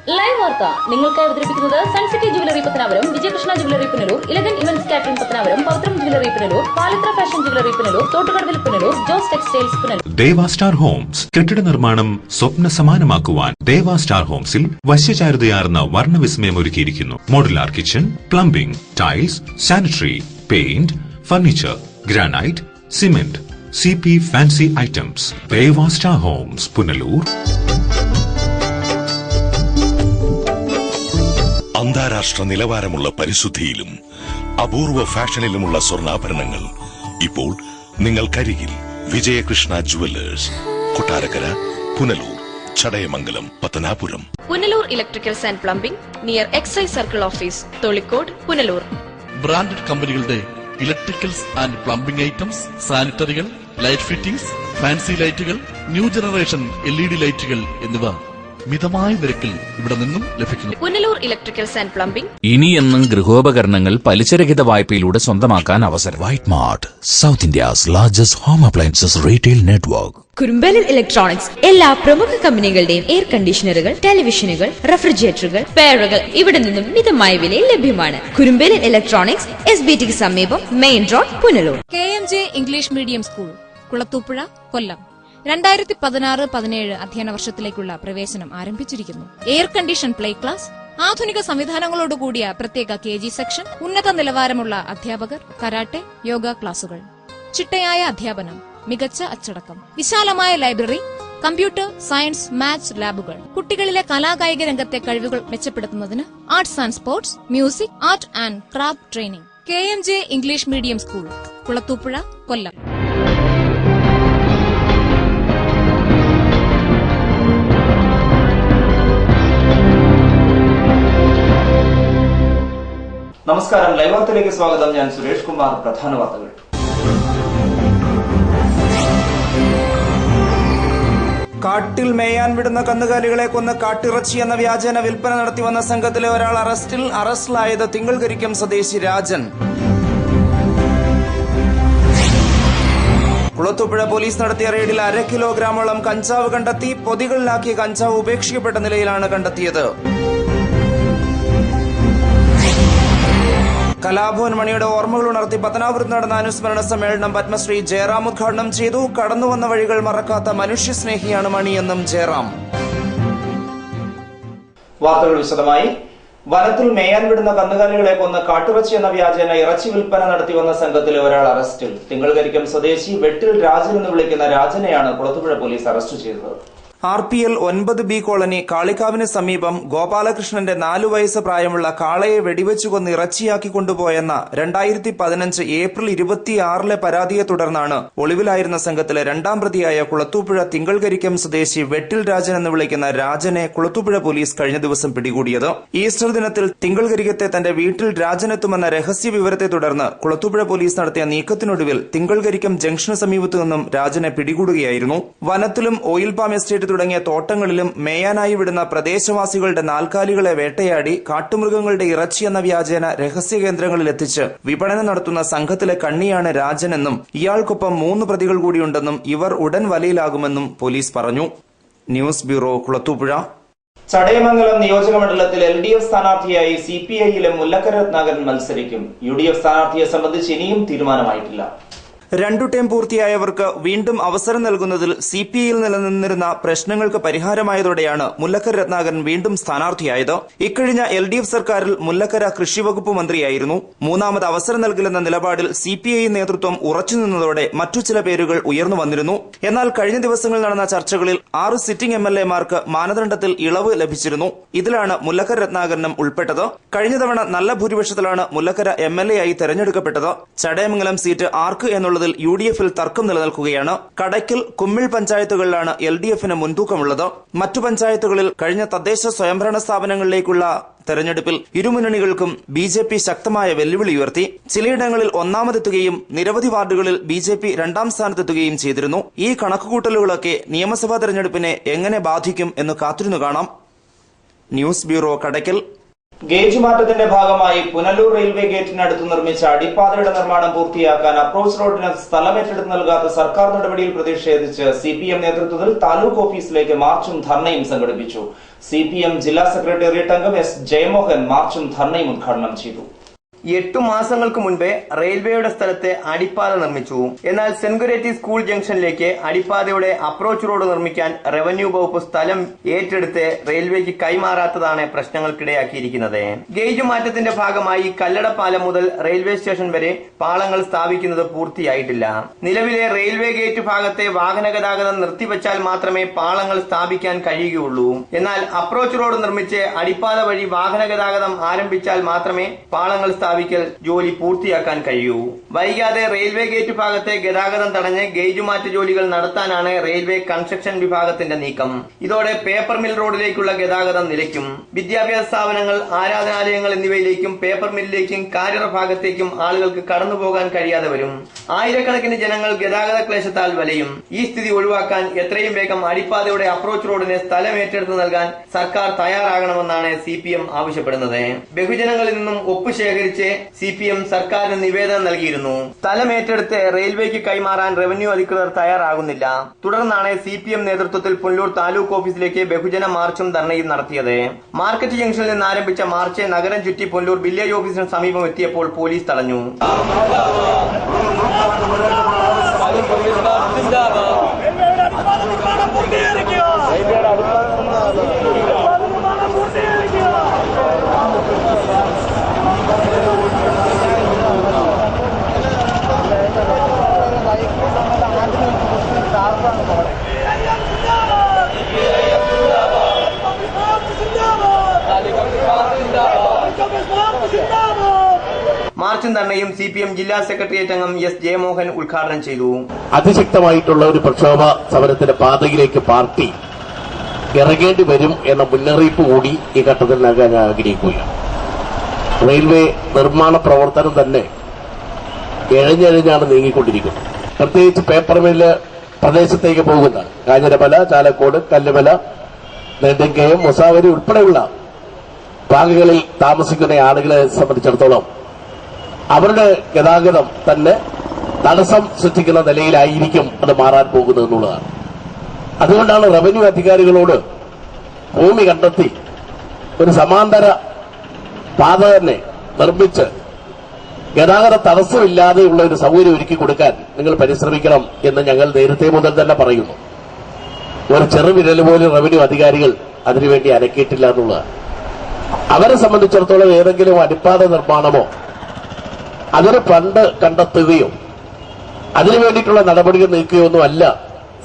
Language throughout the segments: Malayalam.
ലൈവ് വാർത്ത നിങ്ങൾക്കായി അവതരിപ്പിക്കുന്നത് Suncity jewellery Pathanapuram, Vijayakrishna jewellery Punalur, Elegant events catering Pathanapuram, Pavithram jewellery Punalur, Palithra fashion jewellery Punalur, Thottukadavil Punalur, Jose textiles Punalur. Deva star homes കെട്ടിട നിർമ്മാണം സ്വപ്ന സമാനമാക്കുവാൻ ദേവ സ്റ്റാർ ഹോംസിൽ വശ്യചാരുതയാർന്ന വർണ്ണവിസ്മയം ഒരുക്കിയിരിക്കുന്നു. Modular kitchen, plumbing, tiles, sanitary, paint, furniture, granite, cement, CP fancy items. Deva star homes Punalur. അന്താരാഷ്ട്ര നിലവാരമുള്ള പരിശുദ്ധിയിലും അപൂർവ ഫാഷനിലുമുള്ള സ്വർണ്ണാഭരണങ്ങൾ ഇപ്പോൾ നിങ്ങൾക്കരികിൽ. Vijayakrishna jewellers, Kottarakkara, Punalur, Chadayamangalam, Pathanapuram. Punalur electricals and plumbing near excise circle office, Tholikode, Punalur. Branded കമ്പനികളുടെ ഇലക്ട്രിക്കൽസ് ആൻഡ് പ്ലംബിംഗ് ഐറ്റംസ്, സാനിറ്ററികൾ, ലൈറ്റ് ഫിറ്റിംഗ്സ്, ഫാൻസി ലൈറ്റുകൾ, ന്യൂ ജനറേഷൻ LED ലൈറ്റുകൾ എന്നിവ മിതമായ നിരക്കിൽ ഇവിടെ നിന്നും ലഭിക്കുന്നു. Punalur electricals and plumbing. ഇനിയെന്നും ഗൃഹോപകരണങ്ങൾ പലിശരഹിത വായ്പയിലൂടെ സ്വന്തമാക്കാൻ അവസരം. White mart, south India's largest home appliances retail network. Kurumbalil electronics എല്ലാ പ്രമുഖ കമ്പനികളുടെയും എയർ കണ്ടീഷണറുകൾ, ടെലിവിഷനുകൾ, റെഫ്രിജറേറ്ററുകൾ, പെയറുകൾ ഇവിടെ നിന്നും മിതമായ വിലയിൽ ലഭ്യമാണ്. കുറുമ്പലിൽ ഇലക്ട്രോണിക്സ്, SBTക്ക് സമീപം, main road, Punalur. KMJ English medium school, Kulathupuzha, Kollam. 2016-17 അധ്യയന വർഷത്തിലേക്കുള്ള പ്രവേശനം ആരംഭിച്ചിരിക്കുന്നു. എയർ കണ്ടീഷൻ പ്ലേ ക്ലാസ്, ആധുനിക സംവിധാനങ്ങളോടുകൂടിയ പ്രത്യേക KG സെക്ഷൻ, ഉന്നത നിലവാരമുള്ള അധ്യാപകർ, കരാട്ടെ, യോഗ ക്ലാസുകൾ, ചിട്ടയായ അധ്യാപനം, മികച്ച അച്ചടക്കം, വിശാലമായ ലൈബ്രറി, കമ്പ്യൂട്ടർ, സയൻസ്, മാത്സ് ലാബുകൾ, കുട്ടികളിലെ കലാകായിക രംഗത്തെ കഴിവുകൾ മെച്ചപ്പെടുത്തുന്നതിന് arts and sports, music, art and craft training. KMJ English medium school, Kulathupuzha, Kollam. നമസ്കാരം, ലൈവ് വാർത്തയിലേക്ക് സ്വാഗതം. ഞാൻ സുരേഷ് കുമാർ. പ്രധാന വാർത്തകൾ. കാട്ടിൽ മേയാൻ വിടുന്ന കന്നുകാലികളെ കൊന്ന് കാട്ടിറച്ചി എന്ന വ്യാജേന വിൽപ്പന നടത്തിവന്ന സംഘത്തിലെ ഒരാൾ അറസ്റ്റിലായത് തിങ്കൾകരിക്കം സ്വദേശി രാജൻ. കുളത്തൂപ്പുഴ പോലീസ് നടത്തിയ റെയ്ഡിൽ 1/2 കിലോഗ്രാമോളം കഞ്ചാവ് കണ്ടെത്തി. പൊതികളിലാക്കിയ കഞ്ചാവ് ഉപേക്ഷിക്കപ്പെട്ട നിലയിലാണ് കണ്ടെത്തിയത്. കലാഭവൻ മണിയുടെ ഓർമ്മകൾ ഉണർത്തി പത്തനാപുരത്ത് നടന്ന അനുസ്മരണ സമ്മേളനം പത്മശ്രീ ജയറാം ഉദ്ഘാടനം ചെയ്തു. കടന്നുവന്ന വഴികൾ മറക്കാത്ത മനുഷ്യസ്നേഹിയാണ് മണിയെന്നും ജയറാം. വാർത്തകൾ വിശദമായി. വനത്തിൽ മേയാൻ വിടുന്ന കന്നുകാലികളെ കൊന്ന് കാട്ടിറച്ചി എന്ന വ്യാജേന ഇറച്ചി വിൽപ്പന നടത്തിവന്ന സംഘത്തിലെ ഒരാൾ അറസ്റ്റിൽ. തിങ്കൾകരിക്കം സ്വദേശി വെട്ടിൽ രാജൻ എന്ന് വിളിക്കുന്ന രാജനെയാണ് കുളത്തൂപ്പുഴ പോലീസ് അറസ്റ്റ് ചെയ്തത്. RPL 9B കോളനി കാളിക്കാവിന് സമീപം ഗോപാലകൃഷ്ണന്റെ 4 വയസ്സ് പ്രായമുള്ള കാളയെ വെടിവെച്ചു കൊന്ന് ഇറച്ചിയാക്കി കൊണ്ടുപോയെന്ന 2015 ഏപ്രിൽ 26 പരാതിയെ തുടർന്നാണ് ഒളിവിലായിരുന്ന സംഘത്തിലെ 2ാം പ്രതിയായ കുളത്തൂപ്പുഴ തിങ്കൾകരിക്കം സ്വദേശി വെട്ടിൽ രാജൻ എന്ന് വിളിക്കുന്ന രാജനെ കുളത്തൂപ്പുഴ പോലീസ് കഴിഞ്ഞ ദിവസം പിടികൂടിയത്. ഈസ്റ്റർ ദിനത്തിൽ തിങ്കൾകരിക്കത്തെ തന്റെ വീട്ടിൽ രാജനെത്തുമെന്ന രഹസ്യ വിവരത്തെ തുടർന്ന് കുളത്തൂപ്പുഴ പോലീസ് നടത്തിയ നീക്കത്തിനൊടുവിൽ തിങ്കൾകരിക്കം ജംഗ്ഷന് സമീപത്തു നിന്നും രാജനെ പിടികൂടുകയായിരുന്നു. വനത്തിലും ഓയിൽ പാം എസ്റ്റേറ്റ് തുടങ്ങിയ തോട്ടങ്ങളിലും മേയാനായി വിടുന്ന പ്രദേശവാസികളുടെ നാൽക്കാലികളെ വേട്ടയാടി കാട്ടുമൃഗങ്ങളുടെ ഇറച്ചി എന്ന വ്യാജേന രഹസ്യ കേന്ദ്രങ്ങളിൽ എത്തിച്ച് വിപണനം നടത്തുന്ന സംഘത്തിലെ കണ്ണിയാണ് രാജനെന്നും ഇയാൾക്കൊപ്പം 3 പ്രതികൾ കൂടിയുണ്ടെന്നും ഇവർ ഉടൻ വലയിലാകുമെന്നും പോലീസ് പറഞ്ഞു. News bureau, Kulathupuzha. ചടയമംഗലം നിയോജകമണ്ഡലത്തിൽ LDF സ്ഥാനാർത്ഥിയായി CPIയിലെ മുല്ലക്കര രത്നാകരൻ മത്സരിക്കും. UDF സ്ഥാനാർത്ഥിയെ സംബന്ധിച്ച് ഇനിയും തീരുമാനമായിട്ടില്ല. 2 ടേം പൂർത്തിയായവർക്ക് വീണ്ടും അവസരം നൽകുന്നതിൽ CPIയിൽ നിലനിന്നിരുന്ന പ്രശ്നങ്ങൾക്ക് പരിഹാരമായതോടെയാണ് മുല്ലക്കര രത്നാകരൻ വീണ്ടും സ്ഥാനാർത്ഥിയായത്. ഇക്കഴിഞ്ഞ LDF സർക്കാരിൽ മുല്ലക്കര കൃഷിവകുപ്പ് മന്ത്രിയായിരുന്നു. 3ാമത് അവസരം നൽകില്ലെന്ന നിലപാടിൽ CPI നേതൃത്വം ഉറച്ചുനിന്നതോടെ മറ്റു ചില പേരുകൾ ഉയർന്നു വന്നിരുന്നു. എന്നാൽ കഴിഞ്ഞ ദിവസങ്ങളിൽ നടന്ന ചർച്ചകളിൽ 6 സിറ്റിംഗ് MLAമാർക്ക് മാനദണ്ഡത്തിൽ ഇളവ് ലഭിച്ചിരുന്നു. ഇതിലാണ് മുല്ലക്കര രത്നാകരനും ഉൾപ്പെട്ടത്. കഴിഞ്ഞ തവണ നല്ല ഭൂരിപക്ഷത്തിലാണ് മുല്ലക്കര MLA ആയി തെരഞ്ഞെടുക്കപ്പെട്ടത്. ചടയമംഗലം സീറ്റ് ആർക്ക് എന്നുള്ളത് UDFൽ തർക്കം നിലനിൽക്കുകയാണ്. കടയ്ക്കൽ, കുമ്മിൾ പഞ്ചായത്തുകളിലാണ് LDFന് മുൻതൂക്കമുള്ളത്. മറ്റു പഞ്ചായത്തുകളിൽ കഴിഞ്ഞ തദ്ദേശ സ്വയംഭരണ സ്ഥാപനങ്ങളിലേക്കുള്ള തെരഞ്ഞെടുപ്പിൽ ഇരുമുന്നണികൾക്കും BJP ശക്തമായ വെല്ലുവിളി ഉയർത്തി. ചിലയിടങ്ങളിൽ 1ാമതെത്തുകയും നിരവധി വാർഡുകളിൽ BJP 2ാം സ്ഥാനത്തെത്തുകയും ചെയ്തിരുന്നു. ഈ കണക്കുകൂട്ടലുകളൊക്കെ നിയമസഭാ തെരഞ്ഞെടുപ്പിനെ എങ്ങനെ ബാധിക്കും എന്ന് കാത്തിരുന്നു കാണാം. News bureau, Kadakkal. ഗേജ് മാറ്റത്തിന്റെ ഭാഗമായി പുനലൂർ റെയിൽവേ ഗേറ്റിനടുത്ത് നിർമ്മിച്ച അടിപ്പാതയുടെ നിർമ്മാണം പൂർത്തിയാക്കാൻ അപ്രോച്ച് റോഡിന് സ്ഥലമേറ്റെടുത്ത് നൽകാത്ത സർക്കാർ നടപടിയിൽ പ്രതിഷേധിച്ച് CPM നേതൃത്വത്തിൽ താലൂക്ക് ഓഫീസിലേക്ക് മാർച്ചും ധർണയും സംഘടിപ്പിച്ചു. CPM ജില്ലാ സെക്രട്ടേറിയറ്റ് അംഗം S. ജയമോഹൻ മാർച്ചും ധർണയും ഉദ്ഘാടനം ചെയ്തു. 8 മാസങ്ങൾക്ക് മുൻപേ റെയിൽവേയുടെ സ്ഥലത്ത് അടിപ്പാത നിർമ്മിച്ചു. എന്നാൽ സെൻഗുരേറ്റി സ്കൂൾ ജംഗ്ഷനിലേക്ക് അടിപ്പാതയുടെ അപ്രോച്ച് റോഡ് നിർമ്മിക്കാൻ റവന്യൂ വകുപ്പ് സ്ഥലം ഏറ്റെടുത്ത് റെയിൽവേക്ക് കൈമാറാത്തതാണ് പ്രശ്നങ്ങൾക്കിടയാക്കിയിരിക്കുന്നത്. ഗേജ് മാറ്റത്തിന്റെ ഭാഗമായി കല്ലടപ്പാലം മുതൽ റെയിൽവേ സ്റ്റേഷൻ വരെ പാളങ്ങൾ സ്ഥാപിക്കുന്നത് പൂർത്തിയായിട്ടില്ല. നിലവിലെ റെയിൽവേ ഗേറ്റ് ഭാഗത്തെ വാഹന ഗതാഗതം നിർത്തിവച്ചാൽ മാത്രമേ പാളങ്ങൾ സ്ഥാപിക്കാൻ കഴിയുകയുള്ളൂ. എന്നാൽ അപ്രോച്ച് റോഡ് നിർമ്മിച്ച് അടിപ്പാത വഴി വാഹന ഗതാഗതം ആരംഭിച്ചാൽ മാത്രമേ പാളങ്ങൾ ജോലി പൂർത്തിയാക്കാൻ കഴിയൂ. വൈകാതെ റെയിൽവേ ഗേറ്റ് ഭാഗത്തെ ഗതാഗതം തടഞ്ഞ് ഗേജ് മാറ്റ ജോലികൾ നടത്താനാണ് റെയിൽവേ കൺസ്ട്രക്ഷൻ വിഭാഗത്തിന്റെ നീക്കം. ഇതോടെ പേപ്പർ മിൽ റോഡിലേക്കുള്ള ഗതാഗതം നിലയ്ക്കും. വിദ്യാഭ്യാസ സ്ഥാപനങ്ങൾ, ആരാധനാലയങ്ങൾ എന്നിവയിലേക്കും പേപ്പർ മില്ലിലേക്കും കാരിയർ ഭാഗത്തേക്കും ആളുകൾക്ക് കടന്നുപോകാൻ കഴിയാതെ വരും. ആയിരക്കണക്കിന് ജനങ്ങൾ ഗതാഗത ക്ലേശത്താൽ വലയും. ഈ സ്ഥിതി ഒഴിവാക്കാൻ എത്രയും വേഗം അടിപ്പാതയുടെ അപ്രോച്ച് റോഡിന് സ്ഥലം ഏറ്റെടുത്ത് നൽകാൻ സർക്കാർ തയ്യാറാകണമെന്നാണ് CPM ആവശ്യപ്പെടുന്നത്. ബഹുജനങ്ങളിൽ നിന്നും ഒപ്പ് ശേഖരിച്ച് CPM സർക്കാരിന് നിവേദനം നൽകിയിരുന്നു. സ്ഥലം ഏറ്റെടുത്ത് റെയിൽവേക്ക് കൈമാറാൻ റവന്യൂ അധികൃതർ തയ്യാറാകുന്നില്ല. തുടർന്നാണ് CPM നേതൃത്വത്തിൽ പുനലൂർ താലൂക്ക് ഓഫീസിലേക്ക് ബഹുജന മാർച്ചും ധർണയും നടത്തിയത്. മാർക്കറ്റ് ജംഗ്ഷനിൽ നിന്ന് ആരംഭിച്ച മാർച്ച് നഗരം ചുറ്റി പുനലൂർ വില്ലേജ് ഓഫീസിന് സമീപം എത്തിയപ്പോൾ പോലീസ് തടഞ്ഞു. മാർച്ചും ധർണയും CPM ജില്ലാ സെക്രട്ടേറിയറ്റ് അംഗം S. ജയമോഹൻ ഉദ്ഘാടനം ചെയ്തു. അതിശക്തമായിട്ടുള്ള ഒരു പ്രക്ഷോഭ സമരത്തിന്റെ പാതയിലേക്ക് പാർട്ടി ഇറങ്ങേണ്ടി വരും എന്ന മുന്നറിയിപ്പ് കൂടി ഈ ഘട്ടത്തിൽ നൽകാൻ ഞാൻ ആഗ്രഹിക്കുകയാണ്. റെയിൽവേ നിർമ്മാണ പ്രവർത്തനം തന്നെ ഇഴഞ്ഞിഴഞ്ഞാണ് നീങ്ങിക്കൊണ്ടിരിക്കുന്നത്. പ്രത്യേകിച്ച് പേപ്പർ മില്ല് പ്രദേശത്തേക്ക് പോകുന്ന കാഞ്ഞിരമല, ചാലക്കോട്, കല്ലുമല, നെടുങ്കയം, മുസാവരി ഉൾപ്പെടെയുള്ള ഭാഗങ്ങളിൽ താമസിക്കുന്ന ആളുകളെ സംബന്ധിച്ചിടത്തോളം അവരുടെ ഗതാഗതം തന്നെ തടസ്സം സൃഷ്ടിക്കുന്ന നിലയിലായിരിക്കും അത് മാറാൻ പോകുന്നത് എന്നുള്ളതാണ്. അതുകൊണ്ടാണ് റവന്യൂ അധികാരികളോട് ഭൂമി കണ്ടെത്തി ഒരു സമാന്തര പാത തന്നെ നിർമ്മിച്ച് ഗതാഗത തടസ്സമില്ലാതെയുള്ള ഒരു സൗകര്യം ഒരുക്കി കൊടുക്കാൻ നിങ്ങൾ പരിശ്രമിക്കണം എന്ന് ഞങ്ങൾ നേരത്തെ മുതൽ തന്നെ പറയുന്നു. ഒരു ചെറുവിരൽ പോലും റവന്യൂ അധികാരികൾ അതിനുവേണ്ടി അനക്കിയിട്ടില്ല എന്നുള്ളതാണ്. അവരെ സംബന്ധിച്ചിടത്തോളം ഏതെങ്കിലും അടിപ്പാത നിർമ്മാണമോ അതിന് ഫണ്ട് കണ്ടെത്തുകയോ അതിനു വേണ്ടിയിട്ടുള്ള നടപടികൾ നീക്കുകയോ ഒന്നും അല്ല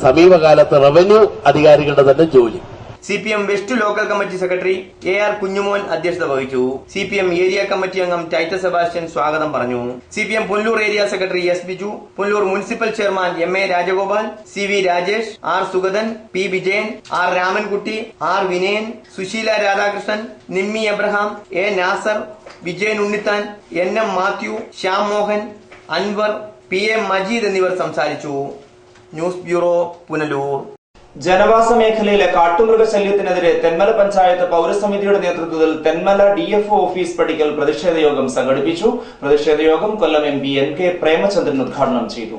സമീപകാലത്ത് റവന്യൂ അധികാരികളുടെ തന്നെ ജോലി. CPM west local committee secretary AR Kunjumon അധ്യക്ഷത വഹിച്ചു. CPM ഏരിയ കമ്മിറ്റി അംഗം ടൈറ്റസ് സെബാസ്റ്റ്യൻ സ്വാഗതം പറഞ്ഞു. CPM Punalur area secretary S. Biju, Punalur municipal chairman MA Rajagopal, CV Rajesh, R. Sugathan, P. Vijayan, R. Ramankutty, R. Vinayan, Susheela Radhakrishnan, Nimmi Abraham, A. Nasar, Vijayan Unnithan, NM Mathew, Shyam Mohan, Anwar, PA Majeed എന്നിവർ സംസാരിച്ചു. News bureau, Punalur. ജനവാസ മേഖലയിലെ കാട്ടുമൃഗശല്യത്തിനെതിരെ തെന്മല പഞ്ചായത്ത് പൌരസമിതിയുടെ നേതൃത്വത്തിൽ തെന്മല DFO ഓഫീസ് പടിക്കൽ പ്രതിഷേധ യോഗം സംഘടിപ്പിച്ചു. പ്രതിഷേധ യോഗം കൊല്ലം MP NK പ്രേമചന്ദ്രൻ ഉദ്ഘാടനം ചെയ്തു.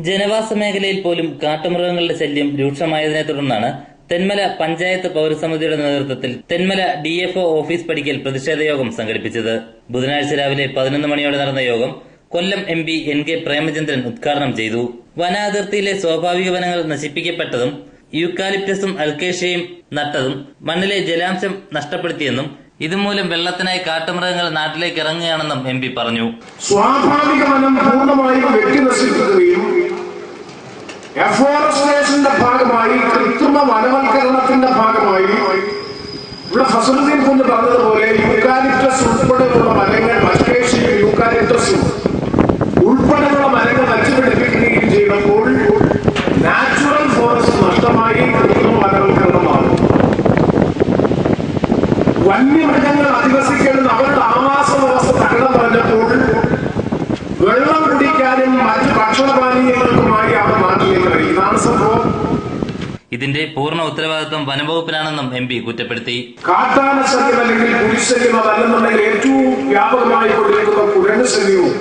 ജനവാസ മേഖലയിൽ പോലും കാട്ടുമൃഗങ്ങളുടെ ശല്യം രൂക്ഷമായതിനെ തുടർന്നാണ് തെന്മല പഞ്ചായത്ത് പൌരസമിതിയുടെ നേതൃത്വത്തിൽ തെന്മല DFO ഓഫീസ് പടിക്കൽ പ്രതിഷേധ യോഗം സംഘടിപ്പിച്ചത്. ബുധനാഴ്ച രാവിലെ 11 മണിയോടെ നടന്ന യോഗം കൊല്ലം MP NK പ്രേമചന്ദ്രൻ ഉദ്ഘാടനം ചെയ്തു. വനാതിർത്തിയിലെ സ്വാഭാവിക വനങ്ങൾ നശിപ്പിക്കപ്പെട്ടതും യൂക്കാലിപ്റ്റസും അൽക്കേഷ്യയും നട്ടതും മണ്ണിലെ ജലാംശം നഷ്ടപ്പെടുത്തിയെന്നും ഇതുമൂലം വെള്ളത്തിനായി കാട്ടുമൃഗങ്ങൾ നാട്ടിലേക്ക് ഇറങ്ങുകയാണെന്നും MP പറഞ്ഞു. സ്വാഭാവിക വനം പൂർണ്ണമായും വെട്ടിനശിപ്പിക്കുകയും എഫോറസ്റ്റേഷന്റെ ഭാഗമായി കൃത്രിമ വനവൽക്കരണത്തിന്റെ ഭാഗമായി ഇവിടെ ഫസലുദ്ദീൻ കുഞ്ഞ് പറഞ്ഞതുപോലെ യൂക്കാലിപ്റ്റസ് ഉൾപ്പെടെയുള്ള മരങ്ങൾ, അൽക്കേഷ്യയും യൂക്കാലിപ്റ്റസും ഉൾപ്പെടെയുള്ള മരങ്ങൾ നച്ചുപിടിപ്പിക്കുകയും ചെയ്തപ്പോൾ നാച്ചുറൽ ഫോറസ്റ്റ് നഷ്ടമായി കൃത്രിമ വനവൽക്കരണമാണ്. വന്യമൃഗങ്ങൾ അധിവസിക്കുന്ന അവരുടെ ആവാസ വ്യവസ്ഥ തകിടം പറഞ്ഞപ്പോൾ വെള്ളം കുടിക്കാനും മറ്റ് ഭക്ഷണപാനീയങ്ങൾക്കുമായി അവർ നാട്ടിലേക്ക് ഇറങ്ങി. ഇതാണ് സംഭവം. ഇതിന്റെ പൂർണ്ണ ഉത്തരവാദിത്വം വനംവകുപ്പിനാണെന്നും MP കുറ്റപ്പെടുത്തി. കാട്ടാന ശല്യം അല്ലെങ്കിൽ പുലിശല്യം അതല്ലെന്നുണ്ടെങ്കിൽ ഏറ്റവും വ്യാപകമായി കൊണ്ടിരിക്കുന്ന കുരങ്ങ് ശല്യവും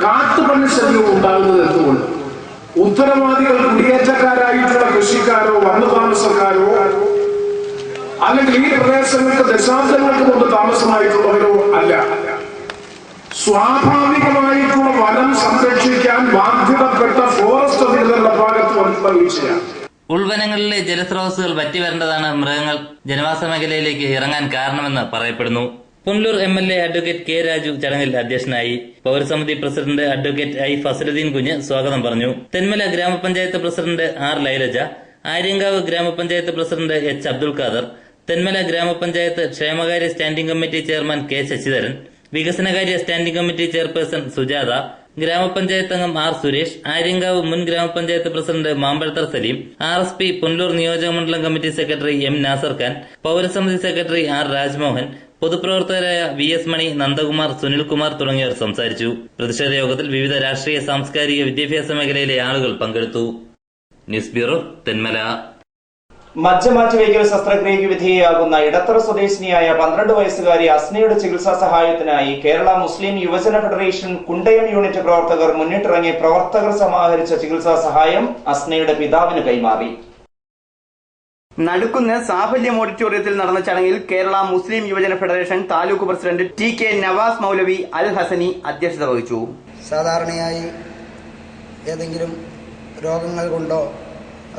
കാട്ടുപന്നി ശല്യവും ഉണ്ടാകുന്നത് എന്തുകൊണ്ട്? ഉത്തരവാദികൾ കുടിയേറ്റക്കാരായിട്ടുള്ള കൃഷിക്കാരോ വനതാമസക്കാരോ അല്ലെങ്കിൽ ഈ പ്രദേശങ്ങൾക്ക് ദശാബ്ദങ്ങൾക്ക് മുമ്പ് താമസമായിട്ടുള്ളവരോ അല്ല. സ്വാഭാവികമായിട്ടുള്ള വനം സംരക്ഷിക്കാൻ ബാധ്യതപ്പെട്ട ഫോറസ്റ്റ് അധികൃതരുടെ ഭാഗത്ത് വന്നിട്ടുള്ള വീഴ്ചയാണ്. ഉൾവനങ്ങളിലെ ജലസ്രോതസ്സുകൾ വറ്റിവരേണ്ടതാണ് മൃഗങ്ങൾ ജനവാസ മേഖലയിലേക്ക് ഇറങ്ങാൻ കാരണമെന്ന് പറയപ്പെടുന്നു. Punalur MLA advocate K. Raju ചടങ്ങിൽ അധ്യക്ഷനായി. പൌരസമിതി പ്രസിഡന്റ് അഡ്വക്കേറ്റ് I. ഫസലുദ്ദീൻ കുഞ്ഞ് സ്വാഗതം പറഞ്ഞു. തെന്മല ഗ്രാമപഞ്ചായത്ത് പ്രസിഡന്റ് R. ലൈലജ, ആര്യങ്കാവ് ഗ്രാമപഞ്ചായത്ത് പ്രസിഡന്റ് H. അബ്ദുൽ ഖാദർ, തെന്മല ഗ്രാമപഞ്ചായത്ത് ക്ഷേമകാര്യ standing committee chairman K. Sasidharan, വികസനകാര്യ സ്റ്റാൻഡിംഗ് കമ്മിറ്റി ചെയർപേഴ്സൺ സുജാത, ഗ്രാമപഞ്ചായത്ത് അംഗം R. സുരേഷ്, ആര്യങ്കാവ് മുൻ ഗ്രാമപഞ്ചായത്ത് പ്രസിഡന്റ് മാമ്പഴത്തർ സലീം, RSP പുനലൂർ നിയോജകമണ്ഡലം committee secretary M. Nasar Khan, പൌരസമിതി സെക്രട്ടറി R. രാജ്മോഹൻ, പൊതുപ്രവർത്തകരായ VS മണി, നന്ദകുമാർ, സുനിൽകുമാർ തുടങ്ങിയവർ സംസാരിച്ചു. പ്രതിഷേധ യോഗത്തിൽ വിവിധ രാഷ്ട്രീയ, സാംസ്കാരിക, വിദ്യാഭ്യാസ മേഖലയിലെ ആളുകൾ പങ്കെടുത്തു. News bureau, Thenmala. മജ്ജ മാറ്റിവയ്ക്കൽ ശസ്ത്രക്രിയയ്ക്ക് വിധേയയാകുന്ന ഇടത്തറ സ്വദേശിനിയായ 12 വയസ്സുകാരി അസ്നയുടെ ചികിത്സാ സഹായത്തിനായി Kerala Muslim Yuvajana federation Kundayam unit പ്രവർത്തകർ മുന്നിട്ടിറങ്ങി പ്രവർത്തകർ സമാഹരിച്ച ചികിത്സാ സഹായം അസ്നയുടെ പിതാവിന് കൈമാറി. നടുക്കുന്ന് സാഫല്യം ഓഡിറ്റോറിയത്തിൽ നടന്ന ചടങ്ങിൽ Kerala Muslim Yuvajana federation taluk president TK Navas Moulavi Al Hasani അധ്യക്ഷത വഹിച്ചു. സാധാരണയായി ഏതെങ്കിലും രോഗങ്ങൾ കൊണ്ടോ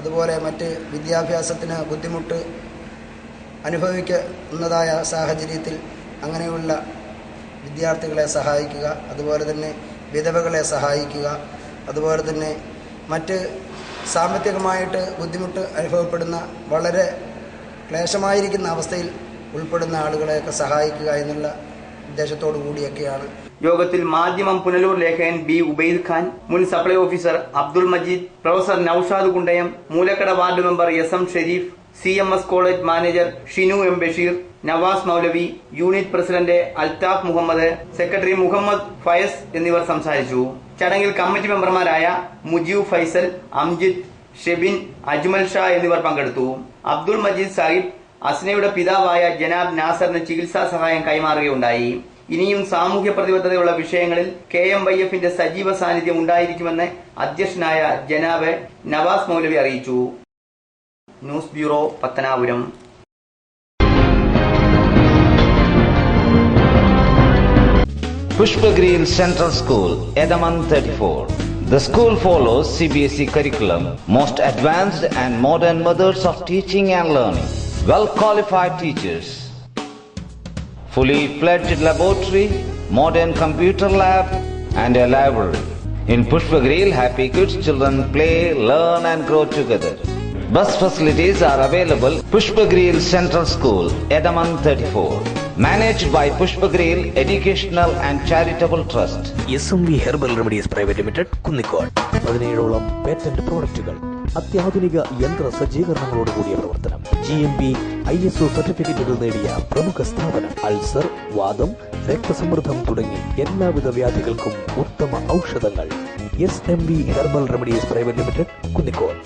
അതുപോലെ മറ്റ് വിദ്യാഭ്യാസത്തിന് ബുദ്ധിമുട്ട് അനുഭവിക്കുന്നതായ സാഹചര്യത്തിൽ അങ്ങനെയുള്ള വിദ്യാർത്ഥികളെ സഹായിക്കുക, അതുപോലെ തന്നെ വിധവകളെ സഹായിക്കുക, അതുപോലെ തന്നെ മറ്റ് സാമ്പത്തികമായിട്ട് ബുദ്ധിമുട്ട് അനുഭവപ്പെടുന്ന വളരെ ക്ലേശമായിരിക്കുന്ന അവസ്ഥയിൽ ഉൾപ്പെടുന്ന ആളുകളെയൊക്കെ സഹായിക്കുക എന്നുള്ള ഉദ്ദേശത്തോടു കൂടിയൊക്കെയാണ്. യോഗത്തിൽ മാധ്യമം പുനലൂർ ലേഖകൻ B. ഉബൈദ് ഖാൻ, മുൻ supply officer Abdul Majeed, professor Noushad Kundayam, Moolakkada ward member SM Sherif, CMS college manager Shinu M. Basheer, Navas Moulavi, unit president Althaf Muhammad, secretary Muhammad Fayas എന്നിവർ സംസാരിച്ചു. ചടങ്ങിൽ കമ്മിറ്റി മെമ്പർമാരായ മുജീബ് ഫൈസൽ, അംജിദ്, ഷെബിൻ, അജ്മൽ ഷാ എന്നിവർ പങ്കെടുത്തു. അബ്ദുൾ മജീദ് സാഹിബ് അസ്നയുടെ പിതാവായ ജനാബ് നാസറിന് ചികിത്സാ സഹായം കൈമാറുകയുണ്ടായി. ഇനിയും സാമൂഹ്യ പ്രതിബദ്ധതയുള്ള വിഷയങ്ങളിൽ KMYF-ന്റെ സജീവ സാന്നിധ്യം ഉണ്ടായിരിക്കുമെന്ന് അധ്യക്ഷനായ ജനാബ് നവാസ് മൗലവി അറിയിച്ചു. News bureau, Pathanapuram. Pushpagreen Central School, Edaman 34. The school follows CBSE curriculum, most advanced and modern methods of teaching and learning. Well-qualified teachers, fully fledged laboratory, modern computer lab, and a library. In Pushpagreen, happy kids, children play, learn, and grow together. Bus facilities are available. Pushpagreen Central School, Edaman 34. Managed by Pushpagreen Educational and Charitable Trust. SMV Herbal Remedies Private Limited, Kunnicode. 17ഓളം പേറ്റന്റ് പ്രോഡക്റ്റുകൾ, അത്യാധുനിക യന്ത്ര സജ്ജീകരണങ്ങളോട് കൂടിയ പ്രവർത്തനം, GMP ISO സർട്ടിഫിക്കറ്റുകൾ നേടിയ പ്രമുഖ സ്ഥാപനം. അൾസർ, വാദം, രക്തസമ്മർദ്ദം തുടങ്ങി എല്ലാവിധ വ്യാധികൾക്കും ഉത്തമ ഔഷധങ്ങൾ. SMV Herbal Remedies Private Limited, Kunnicode.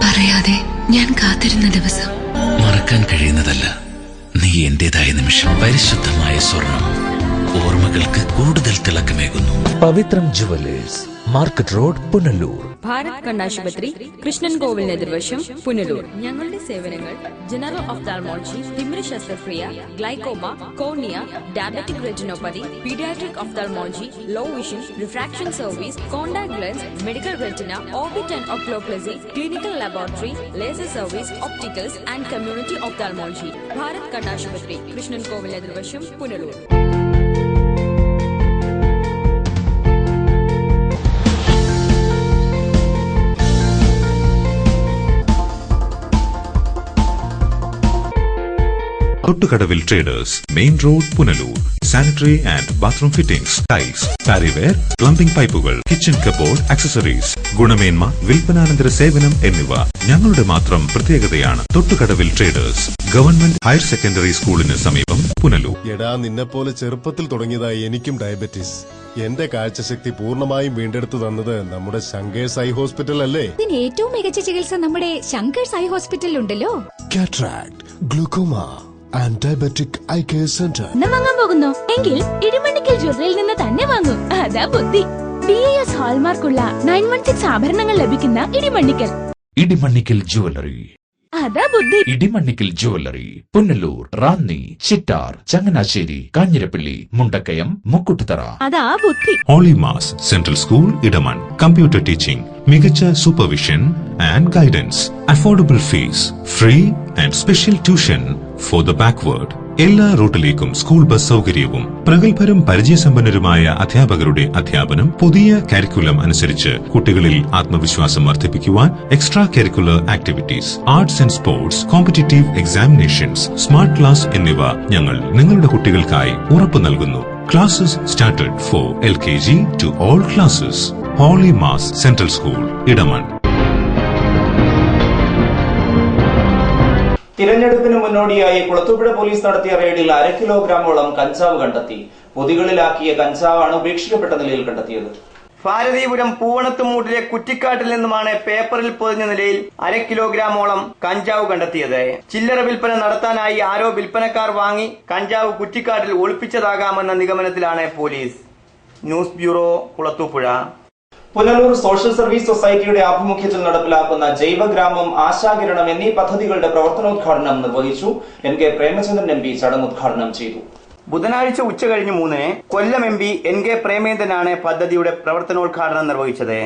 പറയാതെ ഞാൻ കാത്തിരുന്ന ദിവസം മറക്കാൻ കഴിയുന്നതല്ല. നീ എന്റേതായ നിമിഷം. പരിശുദ്ധമായ സ്വർണം ഓർമ്മകൾക്ക് കൂടുതൽ തിളക്കമേകുന്നു. Pavithram jewellers, market road, Punalur. Bharat കണ്ണാശുപത്രി, കൃഷ്ണൻ കോവിലിന് എതിർവശം, പുനലൂർ. ഞങ്ങളുടെ സേവനങ്ങൾ ജനറൽ ഒഫ്താൽമോളജി, തിമിര ശസ്ത്രക്രിയ, glaucoma, cornea, diabetic retinopathy, paediatric ophthalmology, low vision, refraction service, contact lens, medical retina, orbit and oculoplasty, clinical laboratory, laser service, opticals and community ophthalmology. Bharat കണ്ണാശുപത്രി, കൃഷ്ണൻ കോവിലിന് എതിർവശം, Punalur. Thottukadavil traders, main road, Punalur. Sanitary and bathroom fittings, tiles, Parryware, plumbing പൈപ്പുകൾ, കിച്ചൺ കബോർഡ്, ആക്സസറീസ്, ഗുണമേന്മ, വിൽപ്പനാനന്തര സേവനം എന്നിവ ഞങ്ങളുടെ മാത്രം പ്രത്യേകതയാണ്. Thottukadavil traders, government higher secondary സ്കൂളിന് സമീപം, പുനലൂർ. എടാ, നിന്നെപ്പോലെ ചെറുപ്പത്തിൽ തുടങ്ങിയതായി എനിക്കും ഡയബറ്റീസ്. എന്റെ കാഴ്ചശക്തി പൂർണ്ണമായും വീണ്ടെടുത്തു തന്നത് നമ്മുടെ ശങ്കേഴ്സ് ഐ ഹോസ്പിറ്റൽ അല്ലേ? ഇതിന് ഏറ്റവും മികച്ച ചികിത്സ നമ്മുടെ ശങ്കേഴ്സ് ഐ ഹോസ്പിറ്റലിൽ ഉണ്ടല്ലോ. Cataract, glaucoma and diabetic eye care centre. വാങ്ങാൻ പോകുന്നു എങ്കിൽ ഇടിമണ്ണിക്കൽ ജ്വല്ലറിയിൽ നിന്ന് തന്നെ വാങ്ങും. അതാ ബുദ്ധി. BIS ഹാൾമാർക്കുള്ള 916 ആഭരണങ്ങൾ ലഭിക്കുന്ന ഇടിമണ്ണിക്കൽ. ഇടിമണ്ണിക്കൽ ജ്വല്ലറി. അതാ ബുദ്ധി. ഇടിമണ്ണിക്കൽ ജ്വല്ലറി, പുനലൂർ, റാന്നി, ചിറ്റാർ, ചങ്ങനാശ്ശേരി, കാഞ്ഞിരപ്പള്ളി, മുണ്ടക്കയം, മുക്കുട്ടുതറ. അതാ ബുദ്ധി. Holy Mass central school Edamon. Computer teaching, മികച്ച supervision and guidance, affordable fees, free and special tuition for the backward. എല്ലാ റൂട്ടിലേക്കും സ്കൂൾ ബസ് സൗകര്യവും, പ്രഗത്ഭരും പരിചയസമ്പന്നരുമായ അധ്യാപകരുടെ അധ്യാപനം, പുതിയ കരിക്കുലം അനുസരിച്ച് കുട്ടികളിൽ ആത്മവിശ്വാസം വർദ്ധിപ്പിക്കുവാൻ extra curricular activities, arts and sports, competitive examinations, smart class എന്നിവ ഞങ്ങൾ നിങ്ങളുടെ കുട്ടികൾക്കായി ഉറപ്പു നൽകുന്നു. Classes started for LKG to all classes. Holy Mass central school Edamon. തിരഞ്ഞെടുപ്പിന് മുന്നോടിയായി കുളത്തൂപ്പുഴ പോലീസ് നടത്തിയ റെയ്ഡിൽ 1/2 കിലോഗ്രാമോളം കഞ്ചാവ് കണ്ടെത്തി. പൊതികളിലാക്കിയ കഞ്ചാവാണ് ഉപേക്ഷിക്കപ്പെട്ട നിലയിൽ കണ്ടെത്തിയത്. ഭാരതീപുരം പൂവണത്തുമൂട്ടിലെ കുറ്റിക്കാട്ടിൽ നിന്നുമാണ് പേപ്പറിൽ പൊതിഞ്ഞ നിലയിൽ 1/2 കിലോഗ്രാമോളം കഞ്ചാവ് കണ്ടെത്തിയത്. ചില്ലറ വിൽപ്പന നടത്താനായി ആരോ വിൽപ്പനക്കാർ വാങ്ങി കഞ്ചാവ് കുറ്റിക്കാട്ടിൽ ഒളിപ്പിച്ചതാകാമെന്ന നിഗമനത്തിലാണ് police. News bureau, Kulathupuzha. Punalur social service സൊസൈറ്റിയുടെ ആഭിമുഖ്യത്തിൽ നടപ്പിലാക്കുന്ന ജൈവഗ്രാമം, ആശാകിരണം എന്നീ പദ്ധതികളുടെ പ്രവർത്തനോദ്ഘാടനം നിർവഹിച്ചു. NK പ്രേമചന്ദ്രൻ MP ചടങ്ങുദ്ഘാടനം ചെയ്തു. ബുധനാഴ്ച ഉച്ചകഴിഞ്ഞ് 3-ന് കൊല്ലം MP NK പ്രേമേന്ദ്രനാണ് പദ്ധതിയുടെ പ്രവർത്തനോദ്ഘാടനം നിർവഹിച്ചത്.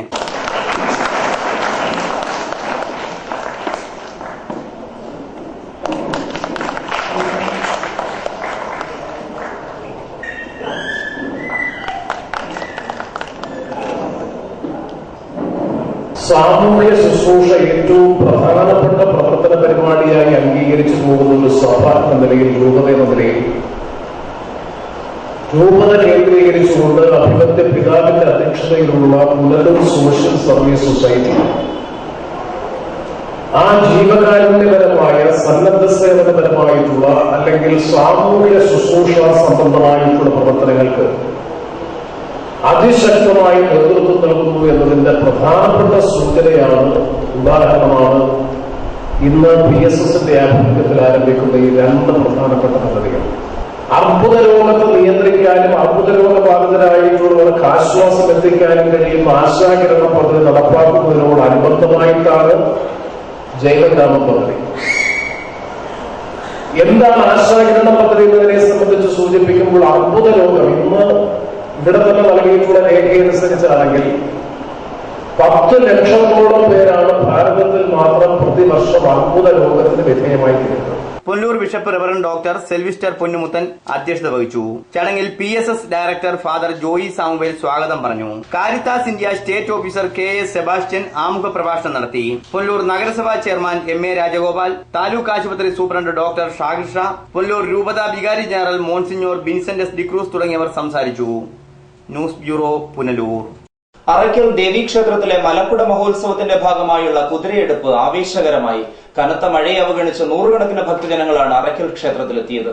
സാമൂഹ്യ ശുശ്രൂഷ ഏറ്റവും പ്രധാനപ്പെട്ട പ്രവർത്തന പരിപാടിയായി അംഗീകരിച്ചു പോകുന്നത് സഭ എന്ന നിലയിൽ, രൂപത എന്ന നിലയിൽ, രൂപത കേന്ദ്രീകരിച്ചുകൊണ്ട് അഭിമന്യ പിതാവിന്റെ അധ്യക്ഷതയിലുള്ള പുനലൂർ സോഷ്യൽ സർവീസ് സൊസൈറ്റി ആ ജീവകാരുണ്യപരമായ, സന്നദ്ധ സേവനപരമായിട്ടുള്ള അല്ലെങ്കിൽ സാമൂഹ്യ ശുശ്രൂഷ സംബന്ധമായിട്ടുള്ള പ്രവർത്തനങ്ങൾക്ക് അതിശക്തമായി നേതൃത്വം നൽകുന്നു എന്നതിന്റെ പ്രധാനപ്പെട്ട സൂചനയാണ്, ഉദാഹരണമാണ് ഇന്ന് PSSന്റെ ആഭിമുഖ്യത്തിൽ ആരംഭിക്കുന്ന ഈ 2 പ്രധാനപ്പെട്ട പദ്ധതികൾ. അർബുദ രോഗത്തെ നിയന്ത്രിക്കാനും അർബുദ രോഗബാധിതരായിട്ടുള്ളവർക്ക് ആശ്വാസം എത്തിക്കാനും കഴിയുന്ന ആശാകിരണ പദ്ധതി നടപ്പാക്കുന്നതിനോടനുബന്ധമായിട്ടാണ് ജൈവഗ്രാമ പദ്ധതി. എന്താണ് ആശാകിരണ പദ്ധതി എന്നതിനെ സംബന്ധിച്ച് സൂചിപ്പിക്കുമ്പോൾ, അർബുദ രോഗം ഇന്ന് ഇവിടെ തന്നെ നൽകിയിട്ടുള്ള രേഖയനുസരിച്ചാണെങ്കിൽ 10 ലക്ഷത്തോളം പേരാണ് ഭാരതത്തിൽ മാത്രം പ്രതിവർഷം അർബുദ രോഗത്തിന് വിധേയമായി തീരുന്നത്. Punalur bishop reverend doctor Selvister Ponnumuthan അധ്യക്ഷത വഹിച്ചു. ചടങ്ങിൽ PSS director father Joy Samuel സ്വാഗതം പറഞ്ഞു. Caritas India state officer KS Sebastian ആമുഖ പ്രഭാഷണം നടത്തി. പുനലൂർ നഗരസഭാ ചെയർമാൻ MA രാജഗോപാൽ, താലൂക്ക് ആശുപത്രി സൂപ്രണ്ട് ഡോക്ടർ ഷാകൃഷ്ണ, പുനലൂർ രൂപത വികാരി general monsignor Vincent S. D'Cruz തുടങ്ങിയവർ സംസാരിച്ചു. News bureau, Punalur. അറയ്ക്കൽ ദേവീക്ഷേത്രത്തിലെ മലക്കുട മഹോത്സവത്തിന്റെ ഭാഗമായുള്ള കുതിരയെടുപ്പ് ആവേശകരമായി. കനത്ത മഴയെ അവഗണിച്ച് 100 കണക്കിന് ഭക്തജനങ്ങളാണ് അറയ്ക്കൽ ക്ഷേത്രത്തിലെത്തിയത്.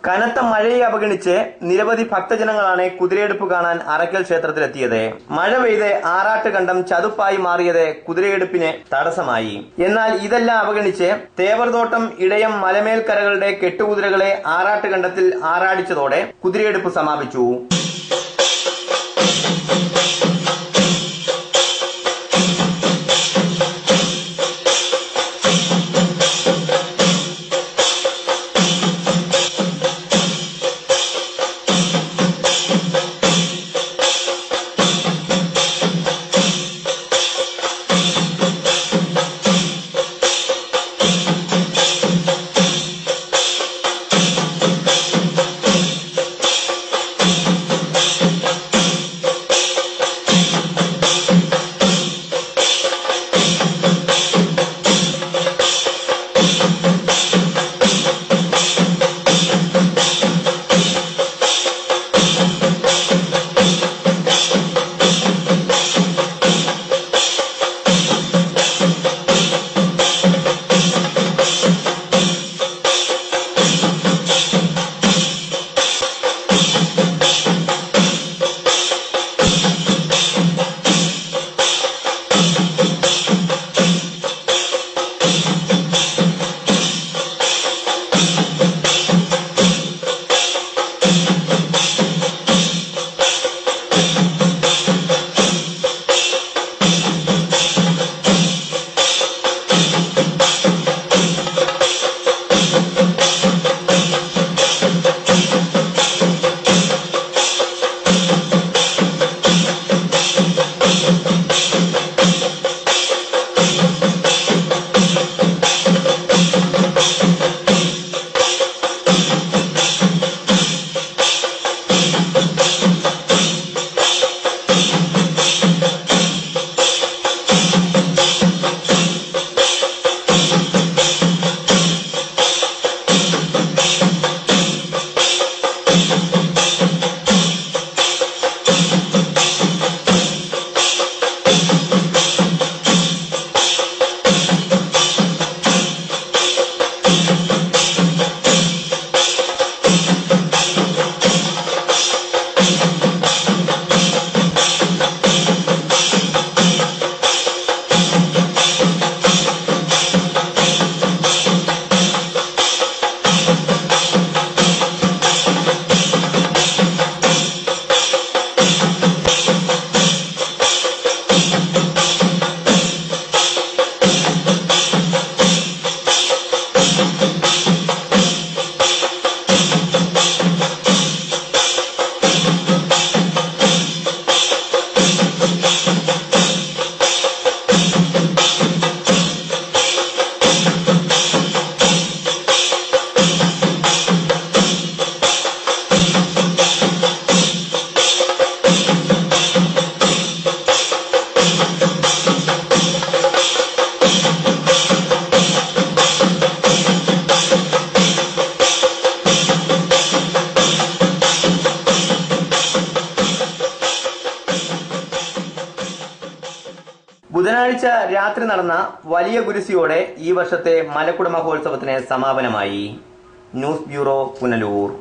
കനത്ത മഴയെ അവഗണിച്ച് നിരവധി ഭക്തജനങ്ങളാണ് കുതിരയെടുപ്പ് കാണാൻ അറയ്ക്കൽ ക്ഷേത്രത്തിലെത്തിയത്. മഴ പെയ്ത് ആറാട്ട് കണ്ടം ചതുപ്പായി മാറിയത് കുതിരയെടുപ്പിന് തടസ്സമായി. എന്നാൽ ഇതെല്ലാം അവഗണിച്ച് തേവർതോട്ടം, ഇടയം, മലമേൽക്കരകളുടെ കെട്ടുകുതിരകളെ ആറാട്ട് കണ്ടത്തിൽ ആറാടിച്ചതോടെ കുതിരയെടുപ്പ് സമാപിച്ചു. ബുധനാഴ്ച രാത്രി നടന്ന വലിയ കുരിശിയോടെ ഈ വർഷത്തെ മലക്കുട മഹോത്സവത്തിന് സമാപനമായി. News bureau, Punalur.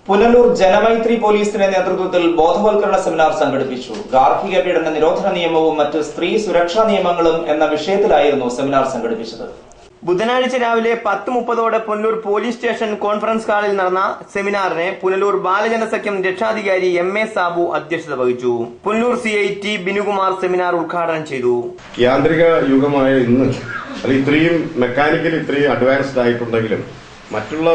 പുനലൂർ ജനമൈത്രി പോലീസിന്റെ നേതൃത്വത്തിൽ ബോധവൽക്കരണ സെമിനാർ സംഘടിപ്പിച്ചു. ഗാർഹിക പീഡന നിരോധന നിയമവും മറ്റ് സ്ത്രീ സുരക്ഷാ നിയമങ്ങളും എന്ന വിഷയത്തിലായിരുന്നു സെമിനാർ സംഘടിപ്പിച്ചത്. ബുധനാഴ്ച രാവിലെ 10:30 പുനലൂർ പോലീസ് സ്റ്റേഷൻ കോൺഫറൻസ് ഹാളിൽ നടന്ന സെമിനാറിന് പുനലൂർ ബാലജനസഖ്യം രക്ഷാധികാരി MA സാബു അധ്യക്ഷത വഹിച്ചു. Punalur CI T Binukumar seminar ഉദ്ഘാടനം ചെയ്തു. യാന്ത്രിക യുഗമായ ഇന്ന് ഇത്രയും മെക്കാനിക്കലി ഇത്രയും അഡ്വാൻസ്ഡ് ആയിട്ടുണ്ടെങ്കിലും മറ്റുള്ള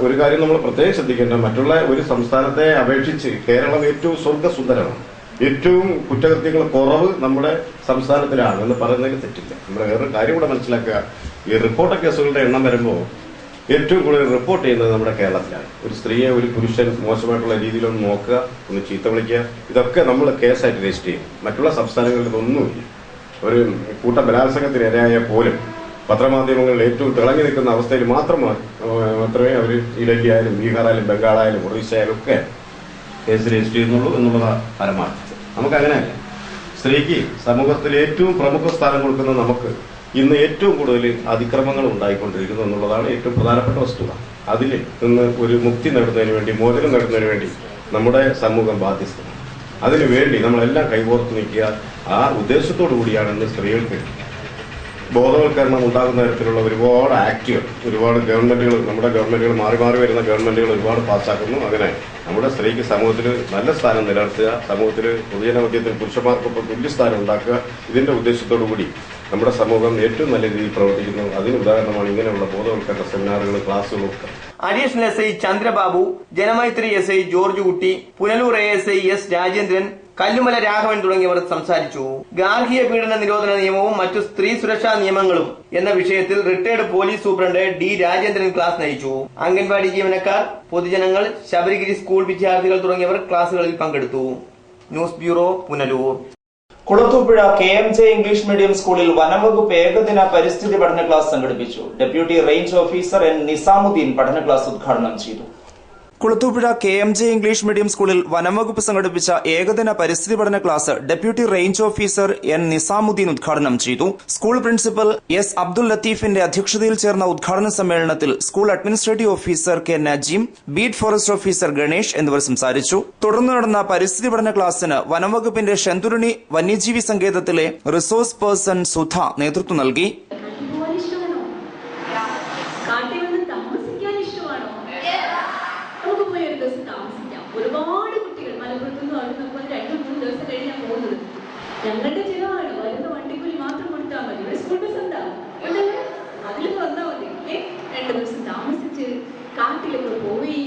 ഒരു കാര്യം നമ്മൾ പ്രത്യേകം ശ്രദ്ധിക്കേണ്ട, മറ്റുള്ള ഒരു സംസ്ഥാനത്തെ അപേക്ഷിച്ച് കേരളം ഏറ്റവും സ്വർഗ്ഗസുന്ദരമാണ്. ഏറ്റവും കുറ്റകൃത്യങ്ങൾ കുറവ് നമ്മുടെ സംസ്ഥാനത്തിലാണ് എന്ന് പറയുന്നതിൽ തെറ്റില്ല. നമ്മൾ വേറൊരു കാര്യം കൂടെ മനസ്സിലാക്കുക, ഈ റിപ്പോർട്ട് കേസുകളുടെ എണ്ണം വരുമ്പോൾ ഏറ്റവും കൂടുതൽ റിപ്പോർട്ട് ചെയ്യുന്നത് നമ്മുടെ കേരളത്തിലാണ്. ഒരു സ്ത്രീയെ ഒരു പുരുഷൻ മോശമായിട്ടുള്ള രീതിയിലൊന്ന് നോക്കുക, ഒന്ന് ചീത്ത വിളിക്കുക, ഇതൊക്കെ നമ്മൾ കേസായിട്ട് രജിസ്റ്റർ ചെയ്യും. മറ്റുള്ള സംസ്ഥാനങ്ങളിൽ ഇതൊന്നുമില്ല. ഒരു കൂട്ട ബലാത്സംഗത്തിന് ഇരയായ പോലും പത്രമാധ്യമങ്ങളിൽ ഏറ്റവും തിളങ്ങി നിൽക്കുന്ന അവസ്ഥയിൽ മാത്രമേ അവർ ഡൽഹിയായാലും ബീഹാറായാലും ബംഗാളായാലും ഒറീസയായാലും ഒക്കെ കേസ് രജിസ്റ്റർ ചെയ്യുന്നുള്ളൂ എന്നുള്ളതാണ് പരമാർത്ഥം. നമുക്കങ്ങനെയല്ല. സ്ത്രീക്ക് സമൂഹത്തിൽ ഏറ്റവും പ്രമുഖ സ്ഥാനം കൊടുക്കുന്ന നമുക്ക് ഇന്ന് ഏറ്റവും കൂടുതൽ അതിക്രമങ്ങൾ ഉണ്ടായിക്കൊണ്ടിരിക്കുന്നു എന്നുള്ളതാണ് ഏറ്റവും പ്രധാനപ്പെട്ട വസ്തുത. അതിൽ നിന്ന് ഒരു മുക്തി നേടുന്നതിന് വേണ്ടി, മോചനം നേടുന്നതിന് വേണ്ടി നമ്മുടെ സമൂഹം ബാധ്യസ്ഥമാണ്. അതിനുവേണ്ടി നമ്മളെല്ലാം കൈകോർത്ത് നിൽക്കുക. ആ ഉദ്ദേശത്തോടു കൂടിയാണ് ഇന്ന് സ്ത്രീകൾക്ക് ബോധവൽക്കരണം ഉണ്ടാകുന്ന തരത്തിലുള്ള ഒരുപാട് ആക്ടുകൾ, ഒരുപാട് ഗവൺമെന്റുകൾ, നമ്മുടെ ഗവൺമെന്റുകൾ മാറി മാറി വരുന്ന ഗവൺമെന്റുകൾ ഒരുപാട് പാസ്സാക്കുന്നു. അങ്ങനെ നമ്മുടെ സ്ത്രീക്ക് സമൂഹത്തിൽ നല്ല സ്ഥാനം നിലനിർത്തുക, സമൂഹത്തിൽ പൊതുജനമധ്യത്തിൽ പുരുഷന്മാർക്കൊപ്പം തുല്യസ്ഥാനം ഉണ്ടാക്കുക, ഇതിന്റെ ഉദ്ദേശത്തോടു കൂടി നമ്മുടെ സമൂഹം ഏറ്റവും നല്ല രീതിയിൽ പ്രവർത്തിക്കുന്നു. അതിന് ഉദാഹരണമാണ് ഇങ്ങനെയുള്ള ബോധവൽക്കരണ സെമിനാറുകൾ, ക്ലാസുകളൊക്കെ. Additional SI Chandrababu, Janamaithri SI George Kutty, Punalur ASI S Rajendran, Kallumala Raghavan തുടങ്ങിയവർ സംസാരിച്ചു. ഗാർഹിക പീഡന നിരോധന നിയമവും മറ്റു സ്ത്രീ സുരക്ഷാ നിയമങ്ങളും എന്ന വിഷയത്തിൽ retired police superintendent D Rajendran class നയിച്ചു. അംഗൻവാടി ജീവനക്കാർ, പൊതുജനങ്ങൾ, ശബരിഗിരി സ്കൂൾ വിദ്യാർത്ഥികൾ തുടങ്ങിയവർ ക്ലാസുകളിൽ പങ്കെടുത്തു. News bureau, Punalur. Kulathupuzha KMJ English medium സ്കൂളിൽ വനംവകുപ്പ് ഏകദിന പരിസ്ഥിതി പഠന ക്ലാസ് സംഘടിപ്പിച്ചു. Deputy range officer N Nizamuddin പഠന ക്ലാസ് ഉദ്ഘാടനം ചെയ്തു. കുളത്തൂപ്പുഴ KMJ ഇംഗ്ലീഷ് മീഡിയം സ്കൂളിൽ വനംവകുപ്പ് സംഘടിപ്പിച്ച ഏകദിന പരിസ്ഥിതി പഠന class deputy range officer N Nizamuddin ഉദ്ഘാടനം ചെയ്തു. സ്കൂൾ പ്രിൻസിപ്പൽ S അബ്ദുൽ ലത്തീഫിന്റെ അധ്യക്ഷതയിൽ ചേർന്ന ഉദ്ഘാടന സമ്മേളനത്തിൽ school administrative officer K Najeem, beat forest officer Ganesh എന്നിവർ സംസാരിച്ചു. തുടർന്ന് നടന്ന പരിസ്ഥിതി പഠന ക്ലാസിന് വനംവകുപ്പിന്റെ ശെന്തുരുണി വന്യജീവി സങ്കേതത്തിലെ റിസോഴ്സ് പേഴ്സൺ സുധ നേതൃത്വം നൽകി. ഒരുപാട് കുട്ടികൾ മലപ്പുറത്ത് നിന്ന് നമുക്ക് 2-3 ദിവസം കഴിഞ്ഞാൽ പോകുന്നത്. ഞങ്ങളുടെ ചിലവാണ്, വരുന്ന വണ്ടിക്കൂലി മാത്രം കൊടുത്താൽ മതി. ഇവിടെ സ്കൂൾ ബസ് ഉണ്ടാവും, അതിൽ വന്നാൽ മതി. 2 ദിവസം താമസിച്ച് കാട്ടിലൊക്കെ പോയി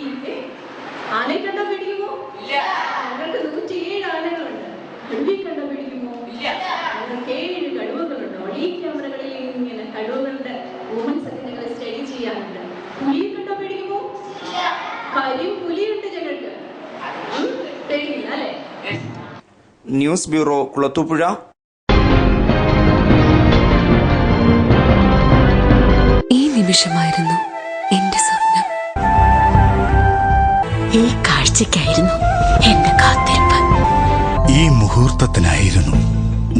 ആനയെ കണ്ടാ പിടിക്കുമോ? ഞങ്ങൾക്ക് 107 ആനകളുണ്ട്. കടുവയെ കണ്ടാ പിടിക്കുമോ? ഞങ്ങൾക്ക് 7 കടുവകളുണ്ട്. ഒളി ക്യാമറകളിൽ ഇങ്ങനെ കടുവകളുടെ മൂവ്മെന്റ്സ് ഒക്കെ ഞങ്ങൾ സ്റ്റഡി ചെയ്യാറുണ്ട്. പുലിയെ കണ്ടാ പിടിക്കുമോ? കരിയും പുലിയുണ്ട് ഞങ്ങൾക്ക്. News bureau, Kulathupuzha. ഈ നിമിഷമായിരുന്നു എന്റെ സ്വപ്നം. ഈ കാഴ്ചയ്ക്കായിരുന്നു എന്റെ കാത്തിരിപ്പ്. ഈ മുഹൂർത്തത്തിനായിരുന്നു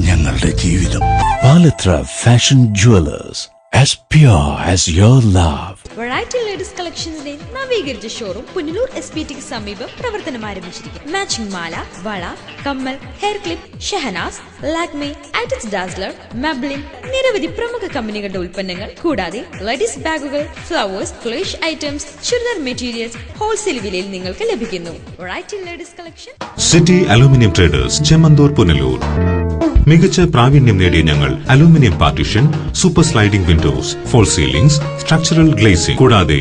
ഞങ്ങളുടെ ജീവിതം. Palathra fashion jewellers, as pure as your love. Variety ladies കളക്ഷൻസിന്റെ നവീകരിച്ച ഷോറൂം പുനലൂർ SPTക്ക് സമീപം പ്രവർത്തനം ആരംഭിച്ചിരിക്കുന്നു. മാച്ചിങ് മാല, വള, കമ്മൽ, hair clip, Shahnaz, Lakme, Eyetex Dazller, Maybelline, നിരവധി പ്രമുഖ കമ്പനികളുടെ ഉൽപ്പന്നങ്ങൾ കൂടാതെ ലേഡീസ് ബാഗുകൾ, ഫ്ലവേഴ്സ്, ക്ലേഷ് ഐറ്റംസ്, ചുരിദാർ മെറ്റീരിയൽസ് ഹോൾസെയിൽ വിലയിൽ നിങ്ങൾക്ക് ലഭിക്കുന്നു. Variety ladies collection. City aluminium traders, Chemmanthoor, Punalur. മികച്ച പ്രാവീണ്യം നേടിയ ഞങ്ങൾ aluminium partition, super sliding windows, false ceilings, structural glazing കൂടാതെ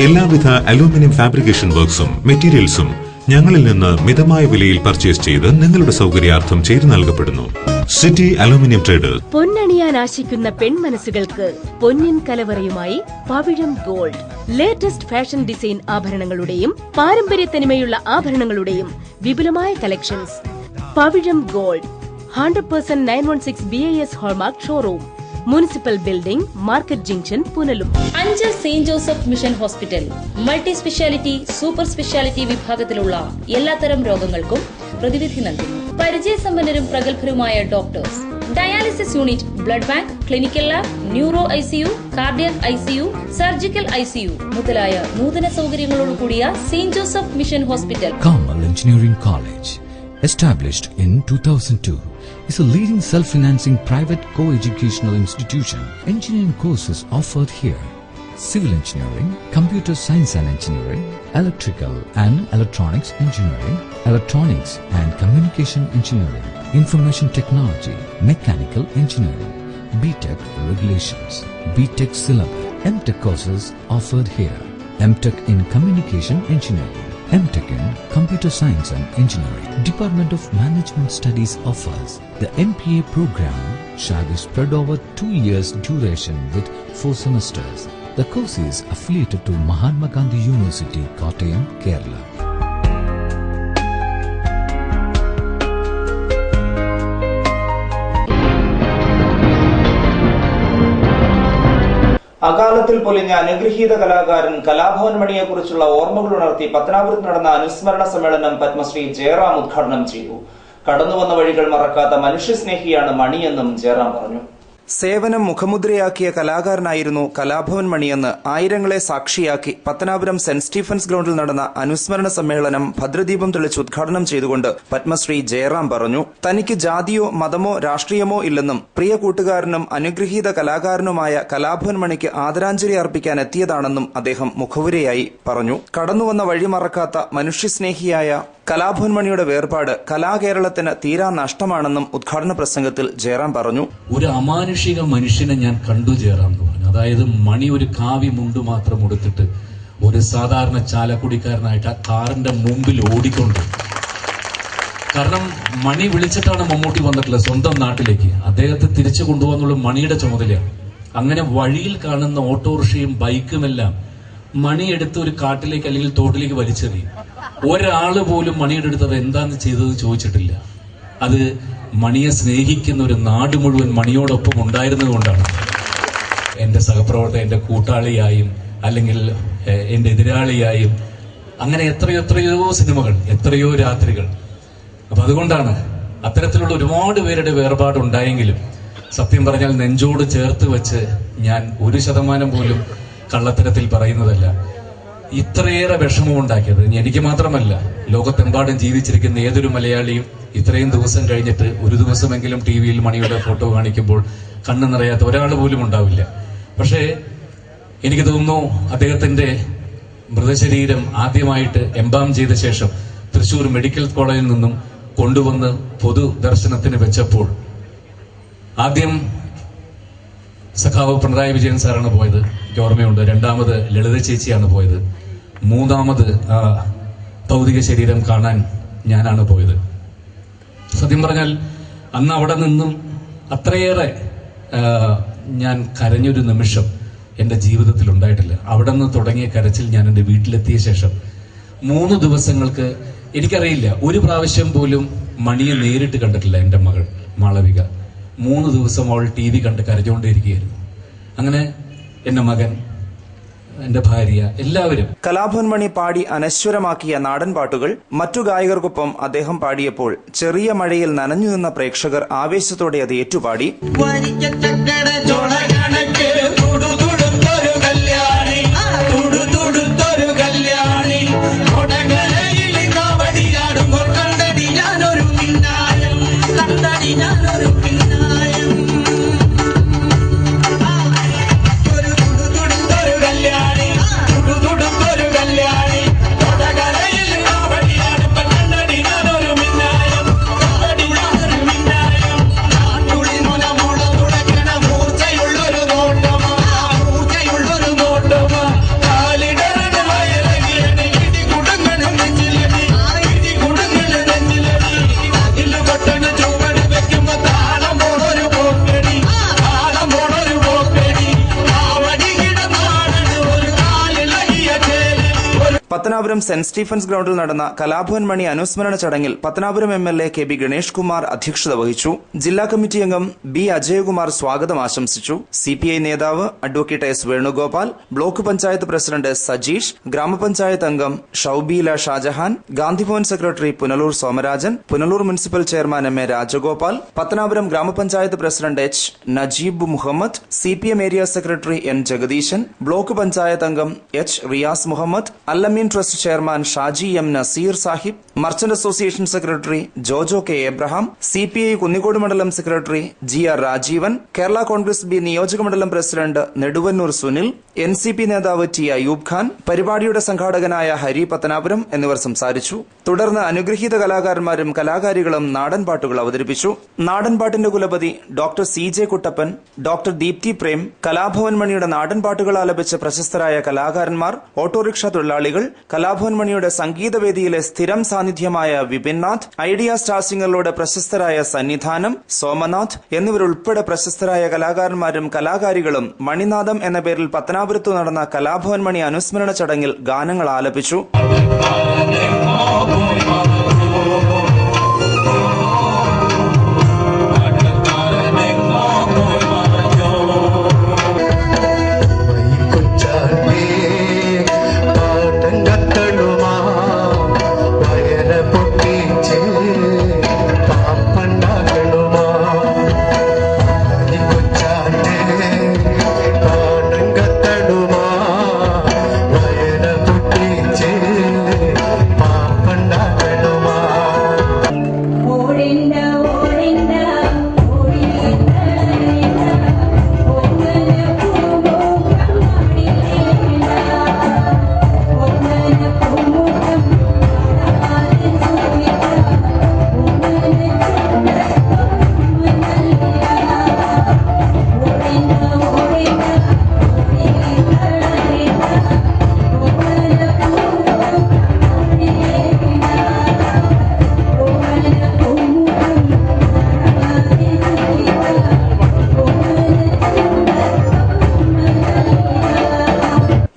എല്ലാവിധ അലൂമിനിയം ഫാബ്രിക്കേഷൻ വർക്ക്സും മെറ്റീരിയൽസും ഞങ്ങളിൽ നിന്ന് മിതമായ വിലയിൽ പർച്ചേസ് ചെയ്ത് നിങ്ങളുടെ സൗകര്യാർത്ഥം ചെയ്തു നൽകപ്പെടുന്നു. City aluminium traders. പൊന്നണിയാൻ ആശിക്കുന്ന പെൺമനസ്സുകൾക്ക് പൊന്നിൻ കലവറയുമായി Pavizham gold. Latest fashion design ആഭരണങ്ങളുടെയും പാരമ്പര്യ തനിമയുള്ള ആഭരണങ്ങളുടെയും വിപുലമായ collections. Pavizham gold 100% 916 BIS hallmark showroom, municipal building, market junction, Punalur. Anchal Saint Joseph mission hospital multi speciality, super speciality വിഭാഗത്തിലുള്ള എല്ലാത്തരം രോഗങ്ങൾക്കും പ്രതിവിധി നൽകുന്നു. പരിചയസമ്പന്നരും പ്രഗത്ഭരുമായ doctors, dialysis unit, blood bank, clinical lab, neuro ICU, cardiac ICU, surgical ICU മുതലായ നൂതന സൗകര്യങ്ങളോട് കൂടിയ Saint Joseph mission hospital. Kamal Engineering College, established in 2002, is a leading self-financing private co-educational institution. Engineering courses offered here: Civil Engineering, Computer Science and Engineering, Electrical and Electronics Engineering, Electronics and Communication Engineering, Information Technology, Mechanical Engineering, BTech Regulations, BTech Syllabus. MTech courses offered here: MTech in Communication Engineering, MTech in Computer Science and Engineering. Department of Management Studies offers the MPA program shall be spread over 2 years duration with 4 semesters. The course is affiliated to Mahatma Gandhi University, Kottayam, Kerala. അകാലത്തിൽ പൊലിഞ്ഞ അനുഗ്രഹീത കലാകാരൻ കലാഭവൻ മണിയെക്കുറിച്ചുള്ള ഓർമ്മകൾ ഉണർത്തി പത്തനാപുരത്ത് നടന്ന അനുസ്മരണ സമ്മേളനം പത്മശ്രീ ജയറാം ഉദ്ഘാടനം ചെയ്തു. കടന്നുവന്ന വഴികൾ മറക്കാത്ത മനുഷ്യസ്നേഹിയാണ് മണിയെന്നും ജയറാം പറഞ്ഞു. സേവനം മുഖമുദ്രയാക്കിയ കലാകാരനായിരുന്നു കലാഭവൻ മണിയെന്ന് ആയിരങ്ങളെ സാക്ഷിയാക്കി പത്തനാപുരം സെന്റ് സ്റ്റീഫൻസ് ഗ്രൗണ്ടിൽ നടന്ന അനുസ്മരണ സമ്മേളനം ഭദ്രദീപം തെളിച്ച് ഉദ്ഘാടനം ചെയ്തുകൊണ്ട് പത്മശ്രീ ജയറാം പറഞ്ഞു. തനിക്ക് ജാതിയോ മതമോ രാഷ്ട്രീയമോ ഇല്ലെന്നും പ്രിയ കൂട്ടുകാരനും അനുഗ്രഹീത കലാകാരനുമായ കലാഭവൻ മണിക്ക് ആദരാഞ്ജലി അർപ്പിക്കാൻ എത്തിയതാണെന്നും അദ്ദേഹം മുഖവുരയായി പറഞ്ഞു. കടന്നുവന്ന വഴി മറക്കാത്ത മനുഷ്യസ്നേഹിയായ കലാഭവൻ മണിയുടെ വേർപാട് കലാകേരളത്തിന് തീരാ നഷ്ടമാണെന്നും ഉദ്ഘാടന പ്രസംഗത്തിൽ ജയറാം പറഞ്ഞു. ഒരു അമാനുഷിക മനുഷ്യനെ ഞാൻ കണ്ടു ജയറാം എന്ന് പറഞ്ഞു. അതായത് മണി ഒരു കാവി മുണ്ട് മാത്രം ഉടുത്തിട്ട് ഒരു സാധാരണ ചാലക്കുടിക്കാരനായിട്ട് ആ കാറിന്റെ മുമ്പിൽ ഓടിക്കൊണ്ട്. കാരണം മണി വിളിച്ചിട്ടാണ് മമ്മൂട്ടി വന്നിട്ടുള്ളത് സ്വന്തം നാട്ടിലേക്ക്. അദ്ദേഹത്തെ തിരിച്ചു കൊണ്ടുപോകാന്നുള്ള മണിയുടെ ചുമതലയാണ്. അങ്ങനെ വഴിയിൽ കാണുന്ന ഓട്ടോറിക്ഷയും ബൈക്കുമെല്ലാം മണിയെടുത്ത് ഒരു കാട്ടിലേക്ക് അല്ലെങ്കിൽ തോട്ടിലേക്ക് വലിച്ചെറിയും. ഒരാള് പോലും മണിയുടെ അടുത്ത് അത് എന്താന്ന് ചെയ്തത് ചോദിച്ചിട്ടില്ല. അത് മണിയെ സ്നേഹിക്കുന്ന ഒരു നാട് മുഴുവൻ മണിയോടൊപ്പം ഉണ്ടായിരുന്നത് കൊണ്ടാണ്. എന്റെ സഹപ്രവർത്തകൻ, എന്റെ കൂട്ടാളിയായും അല്ലെങ്കിൽ എന്റെ എതിരാളിയായും അങ്ങനെ എത്രയോ സിനിമകൾ, എത്രയോ രാത്രികൾ. അപ്പൊ അതുകൊണ്ടാണ് അത്തരത്തിലുള്ള ഒരുപാട് പേരുടെ വേർപാടുണ്ടായെങ്കിലും സത്യം പറഞ്ഞാൽ നെഞ്ചോട് ചേർത്ത് വെച്ച് ഞാൻ 1% പോലും കള്ളത്തരത്തിൽ പറയുന്നതല്ല. ഇത്രയേറെ വിഷമം ഉണ്ടാക്കിയത് എനിക്ക് മാത്രമല്ല, ലോകത്തെമ്പാടും ജീവിച്ചിരിക്കുന്ന ഏതൊരു മലയാളിയും ഇത്രയും ദിവസം കഴിഞ്ഞിട്ട് ഒരു ദിവസമെങ്കിലും TV-യിൽ മണിയുടെ ഫോട്ടോ കാണിക്കുമ്പോൾ കണ്ണു നിറയാത്ത ഒരാൾ പോലും ഉണ്ടാവില്ല. പക്ഷേ എനിക്ക് തോന്നുന്നു അദ്ദേഹത്തിന്റെ മൃതശരീരം ആദ്യമായിട്ട് എംബാം ചെയ്ത ശേഷം തൃശൂർ മെഡിക്കൽ കോളേജിൽ നിന്നും കൊണ്ടുവന്ന് പൊതു ദർശനത്തിന് വെച്ചപ്പോൾ ആദ്യം സഖാവ് പിണറായി വിജയൻ സാറാണ് പോയത്, എനിക്ക് ഓർമ്മയുണ്ട്. രണ്ടാമത് ലളിത ചേച്ചിയാണ് പോയത്. മൂന്നാമത് ഭൗതിക ശരീരം കാണാൻ ഞാനാണ് പോയത്. സത്യം പറഞ്ഞാൽ അന്ന് അവിടെ നിന്നും അത്രയേറെ ഞാൻ കരഞ്ഞൊരു നിമിഷം എൻ്റെ ജീവിതത്തിൽ ഉണ്ടായിട്ടില്ല. അവിടെ നിന്ന് തുടങ്ങിയ കരച്ചിൽ ഞാൻ എൻ്റെ വീട്ടിലെത്തിയ ശേഷം 3 ദിവസങ്ങൾക്ക് എനിക്കറിയില്ല, ഒരു പ്രാവശ്യം പോലും മണിയെ നേരിട്ട് കണ്ടിട്ടില്ല എൻ്റെ മകൾ മാളവിക. 3 ദിവസം അവൾ TV കണ്ട് കരഞ്ഞുകൊണ്ടേയിരിക്കുകയായിരുന്നു. അങ്ങനെ എന്റെ മകൻ, എന്റെ ഭാര്യ, എല്ലാവരും. കലാഭവൻ മണി പാടി അനശ്വരമാക്കിയ നാടൻ പാട്ടുകൾ മറ്റു ഗായകർക്കൊപ്പം അദ്ദേഹം പാടിയപ്പോൾ ചെറിയ മഴയിൽ നനഞ്ഞു നിന്ന പ്രേക്ഷകർ ആവേശത്തോടെ അത് ഏറ്റുപാടി. പത്തനാപുരം സെന്റ് സ്റ്റീഫൻസ് ഗ്രൌണ്ടിൽ നടന്ന കലാഭവൻ മണി അനുസ്മരണ ചടങ്ങിൽ പത്തനാപുരം MLA KB ഗണേഷ് കുമാർ അധ്യക്ഷത വഹിച്ചു. ജില്ലാ കമ്മിറ്റി അംഗം B അജയകുമാർ സ്വാഗതം ആശംസിച്ചു. CPI നേതാവ് advocate S Venugopal, block panchayat president S Sajeesh, grama panchayat അംഗം Shoubeela Shajahan, Gandhibhavan secretary Punalur Somarajan, Punalur municipal chairman MA Rajagopal, Pathanapuram grama panchayat president H Najeeb Muhammad, CPM area secretary N Jagadeesan, block panchayat അംഗം H Riyas Muhammad, Allameen trust chairman Shaji M Nazeer Sahib, merchant association secretary Jojo K Abraham, CPI Kunnicode മണ്ഡലം secretary GR Rajeevan, Kerala Congress B നിയോജക മണ്ഡലം പ്രസിഡന്റ് നെടുവന്നൂർ സുനിൽ, NCP നേതാവ് T അയൂബ് ഖാൻ, പരിപാടിയുടെ സംഘാടകനായ ഹരി പത്തനാപുരം എന്നിവർ സംസാരിച്ചു. തുടർന്ന് അനുഗ്രഹീത കലാകാരന്മാരും കലാകാരികളും നാടൻപാട്ടുകൾ അവതരിപ്പിച്ചു. നാടൻപാട്ടിന്റെ കുലപതി doctor CJ Kuttappan, doctor Deepthi Prem, Kalabhavan മണിയുടെ നാടൻപാട്ടുകൾ ആലപിച്ച പ്രശസ്തരായ കലാകാരന്മാർ, ഓട്ടോറിക്ഷ തൊഴിലാളികൾ, കലാഭവൻ മണിയുടെ സംഗീതവേദിയിലെ സ്ഥിരം സാന്നിധ്യമായ വിപിൻനാഥ്, ഐഡിയ സ്റ്റാർ സിംഗറിലൂടെ പ്രശസ്തരായ സന്നിധാനം, സോമനാഥ് എന്നിവരുൾപ്പെടെ പ്രശസ്തരായ കലാകാരന്മാരും കലാകാരികളും മണിനാഥം എന്ന പേരിൽ പത്തനാപുരത്ത് നടന്ന കലാഭവൻ മണി അനുസ്മരണ ചടങ്ങിൽ ഗാനങ്ങൾ ആലപിച്ചു.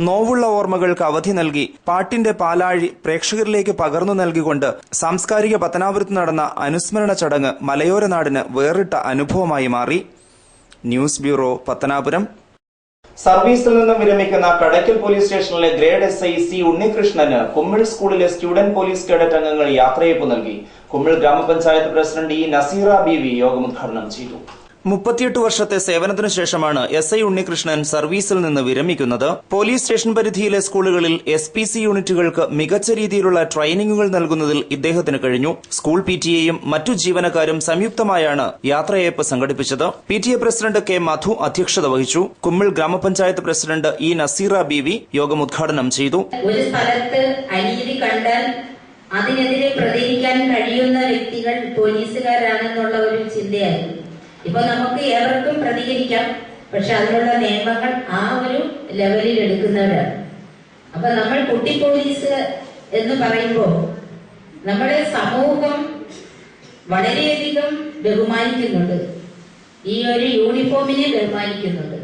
നോവുള്ള ഓർമ്മകൾക്ക് അവധി നൽകി പാട്ടിന്റെ പാലാഴി പ്രേക്ഷകരിലേക്ക് പകർന്നു നൽകിക്കൊണ്ട് സാംസ്കാരിക പത്തനാപുരത്ത് നടന്ന അനുസ്മരണ ചടങ്ങ് മലയോര നാടിന് വേറിട്ട അനുഭവമായി മാറി. News bureau, Pathanapuram. സർവീസിൽ നിന്നും വിരമിക്കുന്ന കടയ്ക്കൽ പോലീസ് സ്റ്റേഷനിലെ ഗ്രേഡ് SI C ഉണ്ണികൃഷ്ണന് കുമ്മിൾ സ്കൂളിലെ സ്റ്റുഡന്റ് പോലീസ് കേഡറ്റ് അംഗങ്ങൾ യാത്രയയപ്പ് നൽകി. കുമ്മിൾ ഗ്രാമപഞ്ചായത്ത് പ്രസിഡന്റ് E നസീറ BV യോഗം ഉദ്ഘാടനം ചെയ്തു. 38 വർഷത്തെ സേവനത്തിനു ശേഷമാണ് SI ഉണ്ണികൃഷ്ണൻ സർവീസിൽ നിന്ന് വിരമിക്കുന്നത്. പോലീസ് സ്റ്റേഷൻ പരിധിയിലെ സ്കൂളുകളിൽ SPC യൂണിറ്റുകൾക്ക് മികച്ച രീതിയിലുള്ള ട്രെയിനിങ്ങുകൾ നൽകുന്നതിൽ ഇദ്ദേഹത്തിന് കഴിഞ്ഞു. സ്കൂൾ PTA-യും മറ്റു ജീവനക്കാരും സംയുക്തമായാണ് യാത്രയയപ്പ് സംഘടിപ്പിച്ചത്. PTA പ്രസിഡന്റ് K മധു അധ്യക്ഷത വഹിച്ചു. കുമ്മിൾ ഗ്രാമപഞ്ചായത്ത് പ്രസിഡന്റ് E നസീറ BV യോഗം ഉദ്ഘാടനം ചെയ്തു. ഒരു സ്ഥലത്ത് അനീതി കണ്ടാൽ അതിനെതിരെ പ്രതികരിക്കാൻ കഴിയുന്ന വ്യക്തികൾ പോലീസുകാരാണെന്നുള്ള ഒരു ചിന്തയായിരുന്നു. ഇപ്പൊ നമുക്ക് ഏവർക്കും പ്രതികരിക്കാം, പക്ഷെ അതിനുള്ള നിയമങ്ങൾ ആ ഒരു ലെവലിൽ എടുക്കുന്നവരാണ്. അപ്പൊ നമ്മൾ കുട്ടി പോലീസ് എന്ന് പറയുമ്പോൾ നമ്മുടെ സമൂഹം വളരെയധികം ബഹുമാനിക്കുന്നുണ്ട്, ഈ ഒരു യൂണിഫോമിനെ ബഹുമാനിക്കുന്നുണ്ട്.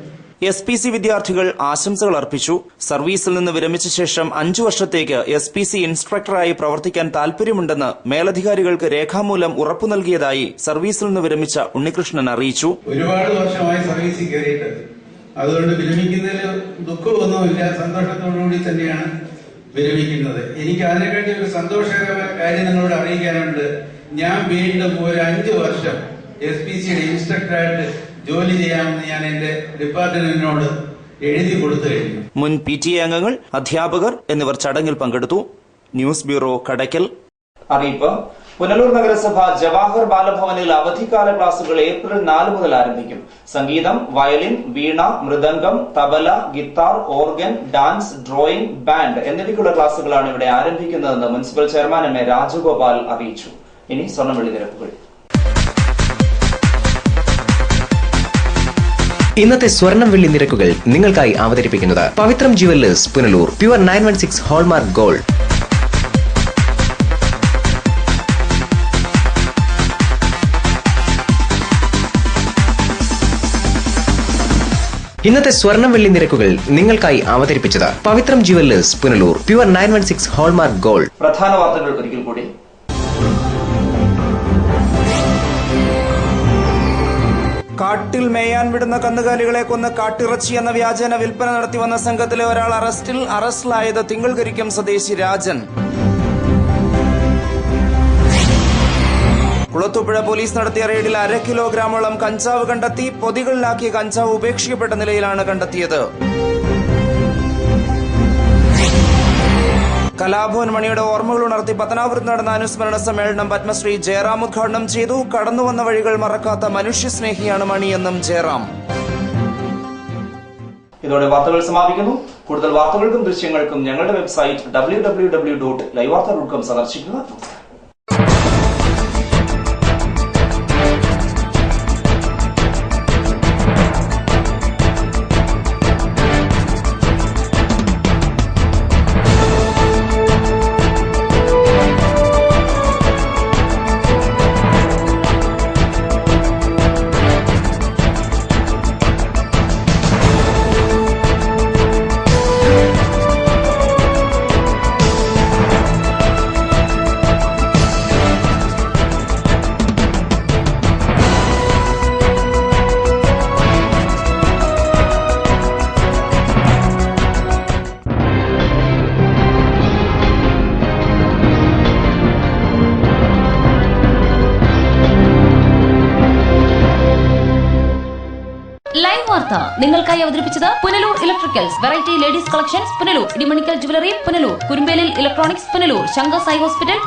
SPC വിദ്യാർത്ഥികൾ ആശംസകൾ അർപ്പിച്ചു. സർവീസിൽ നിന്ന് വിരമിച്ച ശേഷം 5 വർഷത്തേക്ക് SPC ഇൻസ്ട്രക്ടറായി പ്രവർത്തിക്കാൻ താൽപര്യമുണ്ടെന്ന് മേലധികാരികൾക്ക് രേഖാമൂലം ഉറപ്പു നൽകിയതായി സർവീസിൽ നിന്ന് വിരമിച്ച ഉണ്ണികൃഷ്ണൻ അറിയിച്ചു. ഒരുപാട് വർഷമായി സർവീസിൽ കയറിയിട്ട് അതുകൊണ്ട് വിരമിക്കുന്നതിൽ ദുഃഖമൊന്നുമില്ല, സന്തോഷത്തോടുകൂടി തന്നെയാണ് വിരമിക്കുന്നത്. എനിക്ക് അതിനെക്കാട്ടി ഒരു സന്തോഷകരമായ കാര്യം നിങ്ങളോട് അറിയിക്കാനുണ്ട്. ഞാൻ വീണ്ടും ഒരു 5 വർഷം SPCയുടെ ഇൻസ്ട്രക്ടറായിട്ട് ജോലി ചെയ്യാമെന്ന് ഞാൻ എന്റെ ഡിപ്പാർട്ട്മെന്റിനോട് എഴുതി കൊടുത്തു കഴിഞ്ഞു. മുൻ PTA അംഗങ്ങൾ, അധ്യാപകർ എന്നിവർ ചടങ്ങിൽ പങ്കെടുത്തു. News bureau, Kadakkal. അറിയിപ്പ്. പുനലൂർ നഗരസഭ ജവാഹർ ബാലഭവനിൽ അവധിക്കാല ക്ലാസുകൾ ഏപ്രിൽ 4 മുതൽ ആരംഭിക്കും. സംഗീതം, violin, veena, mridangam, tabla, guitar, organ, dance, drawing, band എന്നിവയ്ക്കുള്ള ക്ലാസുകളാണ് ഇവിടെ ആരംഭിക്കുന്നതെന്ന് മുനിസിപ്പൽ ചെയർമാൻ MA രാജഗോപാൽ അറിയിച്ചു. ഇനി സ്വർണ്ണവെള്ളി നിരക്കുകൾ. ഇന്നത്തെ സ്വർണം വെള്ളി നിരക്കുകൾ നിങ്ങൾക്കായി അവതരിപ്പിക്കുന്നത് Pavithram jewellers Punalur. Pure 916 hallmark gold. ഇന്നത്തെ സ്വർണം വെള്ളി നിരക്കുകൾ നിങ്ങൾക്കായി അവതരിപ്പിച്ചത് Pavithram jewellers Punalur. Pure 916 hallmark gold. പ്രധാന വാർത്തകൾ ഒരിക്കൽ കൂടി. കാട്ടിൽ മേയാൻ വിടുന്ന കന്നുകാലികളെ കൊന്ന് കാട്ടിറച്ചി എന്ന വ്യാജേന വിൽപ്പന നടത്തി വന്ന സംഘത്തിലെ ഒരാൾ അറസ്റ്റിലായത് തിങ്കൾകരിക്കം സ്വദേശി രാജൻ. കുളത്തൂപ്പുഴ പോലീസ് നടത്തിയ റെയ്ഡിൽ 1/2 കിലോഗ്രാമോളം കഞ്ചാവ് കണ്ടെത്തി. പൊതികളിലാക്കിയ കഞ്ചാവ് ഉപേക്ഷിക്കപ്പെട്ട നിലയിലാണ് കണ്ടെത്തിയത്. കലാഭവൻ മണിയുടെ ഓർമ്മകൾ ഉണർത്തി പത്തനാപുരത്ത് നടന്ന അനുസ്മരണ സമ്മേളനം പത്മശ്രീ ജയറാം ഉദ്ഘാടനം ചെയ്തു. കടന്നുവന്ന വഴികൾ മറക്കാത്ത മനുഷ്യസ്നേഹിയാണ് മണിയെന്നും ജയറാം. ഇതോടെ വാർത്തകൾ സമാപിക്കുന്നു. കൂടുതൽ വാർത്തകൾക്കും ദൃശ്യങ്ങൾക്കും ഞങ്ങളുടെ വെബ്സൈറ്റ് www.livevarta.com സന്ദർശിക്കുക. ലൈവ് വാർത്ത നിങ്ങൾക്കായി അവതരിപ്പിച്ചത് Punalur electricals, variety ladies collections Punalur, Idimanickal jewellery Punalur, Kurumbelil electronics Punalur, Shankar Sai hospital